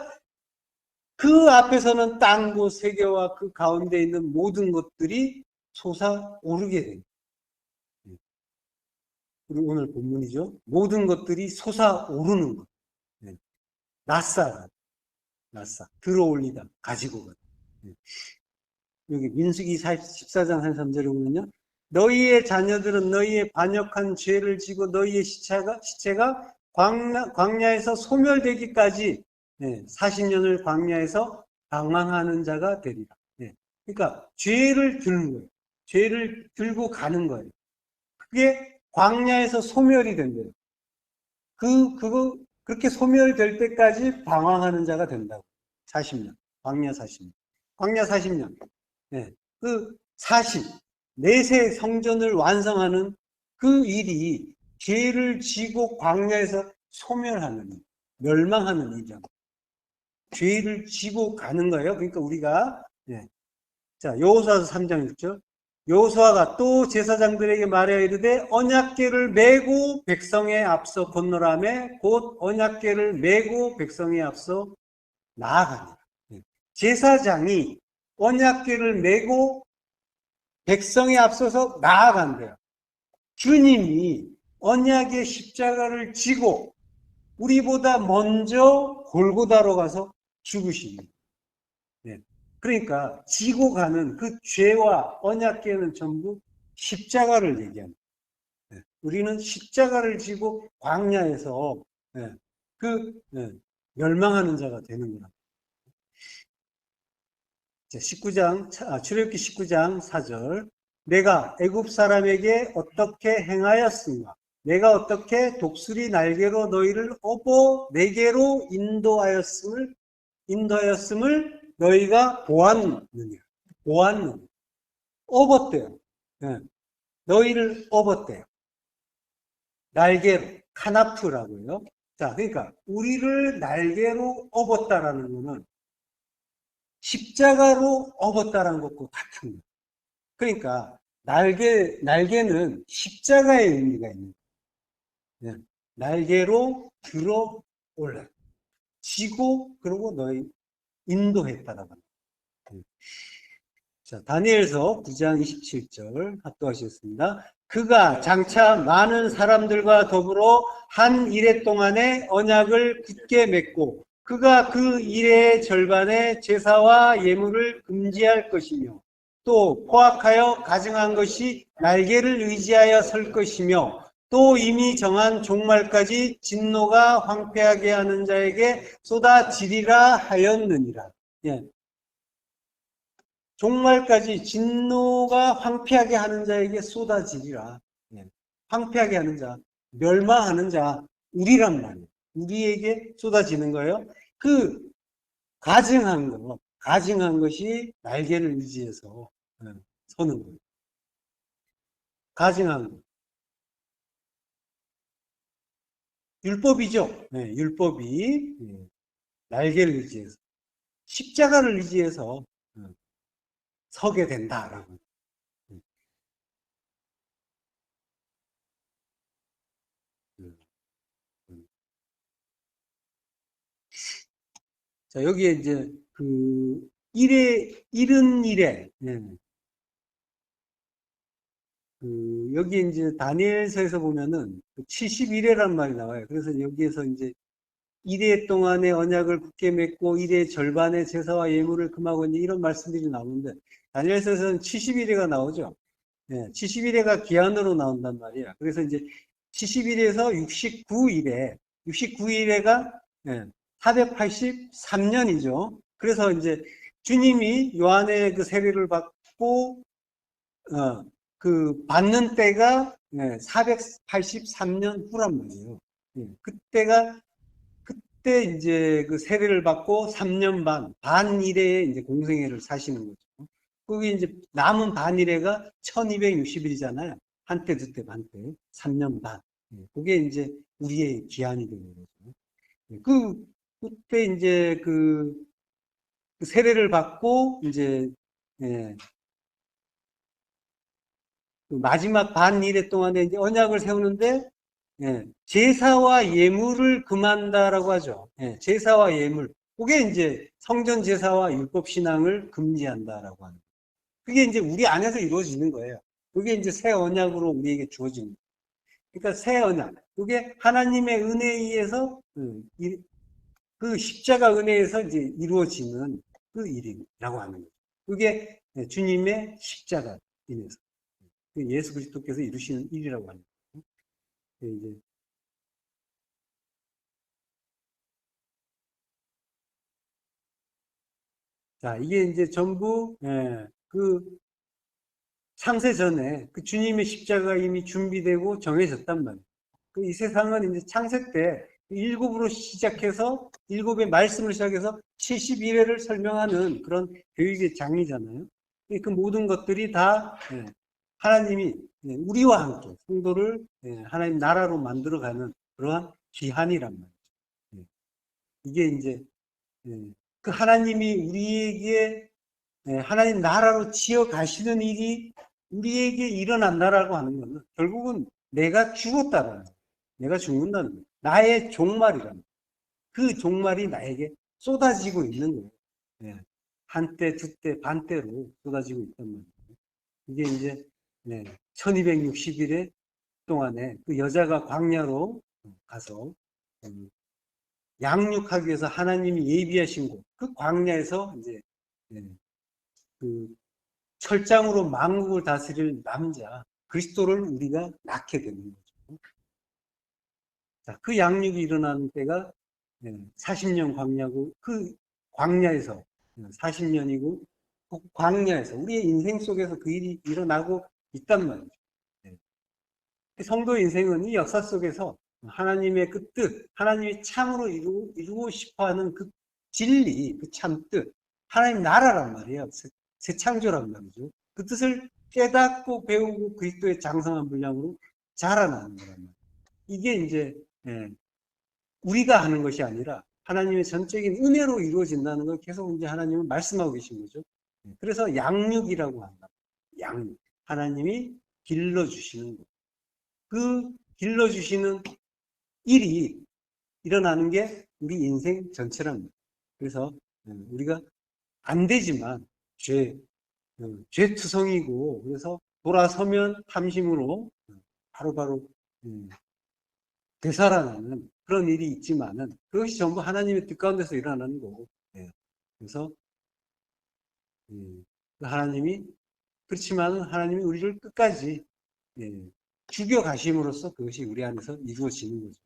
그 앞에서는 땅과 세계와 그 가운데 있는 모든 것들이 솟아오르게 됩니다. 그리고 오늘 본문이죠. 모든 것들이 솟아오르는 것. 낫사, 들어올리다, 가지고 가다. 여기 민수기 14장 한 3절에 보면요. 너희의 자녀들은 너희의 반역한 죄를 지고 너희의 시체가 광야에서 소멸되기까지 40년을 광야에서 방황하는 자가 되리라. 그러니까 죄를 드는 거예요. 죄를 들고 가는 거예요. 그게 광야에서 소멸이 된대요. 그렇게 소멸될 때까지 방황하는 자가 된다고. 40년. 광야 40년. 광야 40년. 그 내세 성전을 완성하는 그 일이 죄를 지고 광야에서 소멸하는 일, 멸망하는 일이죠. 죄를 지고 가는 거예요. 그러니까 우리가 자 여호수아서 3장 6절 여호수아가 또 제사장들에게 말하여 이르되 언약궤를 메고 백성의 앞서 건너라매 곧 언약궤를 메고 백성의 앞서 나아가니라. 제사장이 언약궤를 메고 백성에 앞서서 나아간대요. 주님이 언약의 십자가를 지고 우리보다 먼저 골고다로 가서 죽으십니다. 그러니까 지고 가는 그 죄와 언약궤는 전부 십자가를 얘기합니다. 우리는 십자가를 지고 광야에서 멸망하는 자가 되는 거라. 출애굽기 19장 4절 내가 애굽 사람에게 어떻게 행하였은가 내가 어떻게 독수리 날개로 너희를 업어 내게로 인도하였음을 너희가 보았느냐 업었대요. 너희를 업었대요. 날개로 카나프라고요. 자, 그러니까 우리를 날개로 업었다라는 거는 십자가로 업었다라는 것과 같은 거예요. 그러니까 날개는 십자가의 의미가 있는 거예요. 날개로 들어 올라 지고 그러고 너희 인도했다라고 합니다. 자, 다니엘서 9장 27절 합독하시겠습니다. 그가 장차 많은 사람들과 더불어 한 이레 동안에 언약을 굳게 맺고 그가 그 이레의 절반의 제사와 예물을 금지할 것이며 또 포악하여 가증한 것이 날개를 의지하여 설 것이며 또 이미 정한 종말까지 진노가 황폐하게 하는 자에게 쏟아지리라 하였느니라. 종말까지 진노가 황폐하게 하는 자에게 쏟아지리라. 황폐하게 하는 자, 멸망하는 자, 우리란 말이에요. 우리에게 쏟아지는 거예요. 그 가증한 것이 날개를 의지해서 서는 거예요. 가증한 것. 율법이죠. 율법이 날개를 의지해서 십자가를 의지해서 서게 된다라고. 자, 여기에 이제 그 이른 일에, 예. 여기 이제 다니엘서에서 보면은 71회란 말이 나와요. 그래서 여기에서 이제 1회 동안의 언약을 굳게 맺고 1회 절반의 제사와 예물을 금하고 이제 이런 말씀들이 나오는데 다니엘서에서는 71회가 나오죠. 예, 71회가 기한으로 나온단 말이야. 그래서 이제 71에서 69일에 69일에가 483년이죠. 그래서 이제 주님이 요한의 그 세례를 받고 그 받는 때가 483년 후란 말이에요. 그때 이제 그 세례를 받고 3년 반 이래에 이제 공생애를 사시는 거죠. 그게 이제 남은 반이래가 1260일이잖아요. 한때, 두때, 반때. 3년 반. 그게 이제 우리의 기한이 되는 거죠. 그때 이제 그 세례를 받고 이제, 예, 그 마지막 반 이래 동안에 이제 언약을 세우는데, 제사와 예물을 금한다라고 하죠. 제사와 예물. 그게 이제 성전 제사와 율법 신앙을 금지한다라고 하는. 그게 이제 우리 안에서 이루어지는 거예요. 그게 이제 새 언약으로 우리에게 주어지는 거예요. 그러니까 새 언약. 그게 하나님의 은혜에 의해서 그 십자가 은혜에서 이제 이루어지는 그 일이라고 하는 거죠. 그게 주님의 십자가 인해서 예수 그리스도께서 이루시는 일이라고 하는 거예요. 이제 자, 이게 이제 전부 그 창세 전에 그 주님의 십자가 이미 준비되고 정해졌단 말이에요. 이 세상은 이제 창세 때 일곱으로 시작해서 일곱의 말씀을 시작해서 71회를 설명하는 그런 교육의 장이잖아요. 그 모든 것들이 다 하나님이 우리와 함께 성도를 하나님 나라로 만들어가는 그러한 기한이란 말이죠. 이게 이제 그 하나님이 우리에게 하나님 나라로 지어 가시는 일이 우리에게 일어난다라고 하는 것은 결국은 내가 죽었다라는 거예요. 내가 죽는다는 거예요. 나의 종말이라는 거예요. 그 종말이 나에게 쏟아지고 있는 거예요. 한때, 두때, 반때로 쏟아지고 있단 말이에요. 이게 이제 1260일의 동안에 그 여자가 광야로 가서 양육하기 위해서 하나님이 예비하신 곳, 그 광야에서 이제 그 철장으로 만국을 다스릴 남자 그리스도를 우리가 낳게 되는 거죠. 자, 그 양육이 일어나는 때가 40년 광야고 그 광야에서 40년이고 그 광야에서 우리의 인생 속에서 그 일이 일어나고 있단 말이죠. 성도 인생은 이 역사 속에서 하나님의 그 뜻, 하나님이 참으로 이루고 싶어하는 그 진리, 그 참 뜻, 하나님 나라란 말이에요. 새 창조란 말이죠. 그 뜻을 깨닫고 배우고 그리스도의 장성한 분량으로 자라나는 거란 말이에요. 이게 이제 우리가 하는 것이 아니라 하나님의 전적인 은혜로 이루어진다는 걸 계속 이제 하나님은 말씀하고 계신 거죠. 그래서 양육이라고 한다. 양육. 하나님이 길러주시는 것. 그 길러주시는 일이 일어나는 게 우리 인생 전체랍니다. 그래서 우리가 안 되지만 죄투성이고 그래서 돌아서면 탐심으로 바로바로 되살아나는 그런 일이 있지만은 그것이 전부 하나님의 뜻 가운데서 일어나는 거고 그래서 하나님이 그렇지만은 하나님이 우리를 끝까지 죽여가심으로써 그것이 우리 안에서 이루어지는 거죠.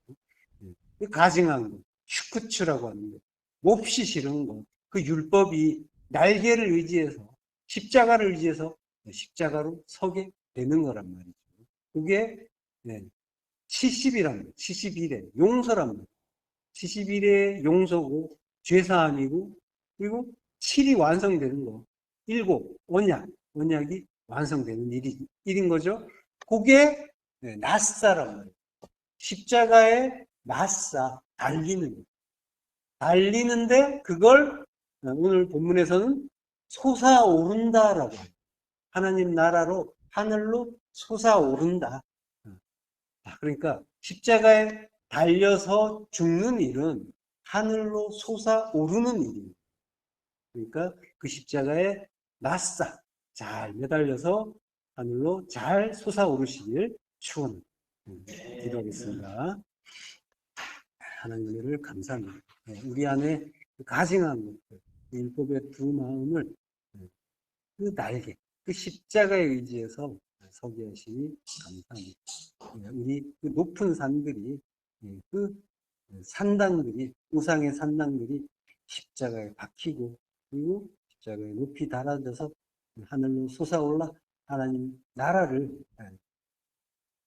가증한 것, 슈크추라고 하는 것, 몹시 싫은 것, 그 율법이 날개를 의지해서 십자가를 의지해서 십자가로 서게 되는 거란 말이죠. 그게 70이란 말이에요. 71의 용서란 말이에요. 71의 용서고 죄사함이고 그리고 7이 완성되는 거. 7 언약이 완성되는 일인 거죠. 그게 낫사란 말이에요. 십자가에 낫사 달리는 거예요. 달리는데 그걸 오늘 본문에서는 솟아오른다라고 해요. 하나님 나라로 하늘로 솟아오른다. 그러니까 십자가에 달려서 죽는 일은 하늘로 솟아오르는 일입니다. 그러니까 그 십자가에 낯싹 잘 매달려서 하늘로 잘 솟아오르시길 축원합니다. 기도하겠습니다. 하나님 은혜를 감사합니다. 우리 안에 가증한 것들, 율법의 두 마음을 그 날개, 그 십자가에 의지해서 서게 하시니 감사합니다. 우리 그 높은 산들이, 그 산당들이, 우상의 산당들이 십자가에 박히고, 그리고 십자가에 높이 달아져서 하늘로 솟아올라 하나님 나라를,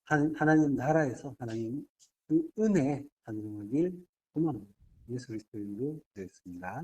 하나님 나라에서 하나님 그 은혜 찬송하길 고맙습니다. 예수 그리스도 이름으로 드렸습니다.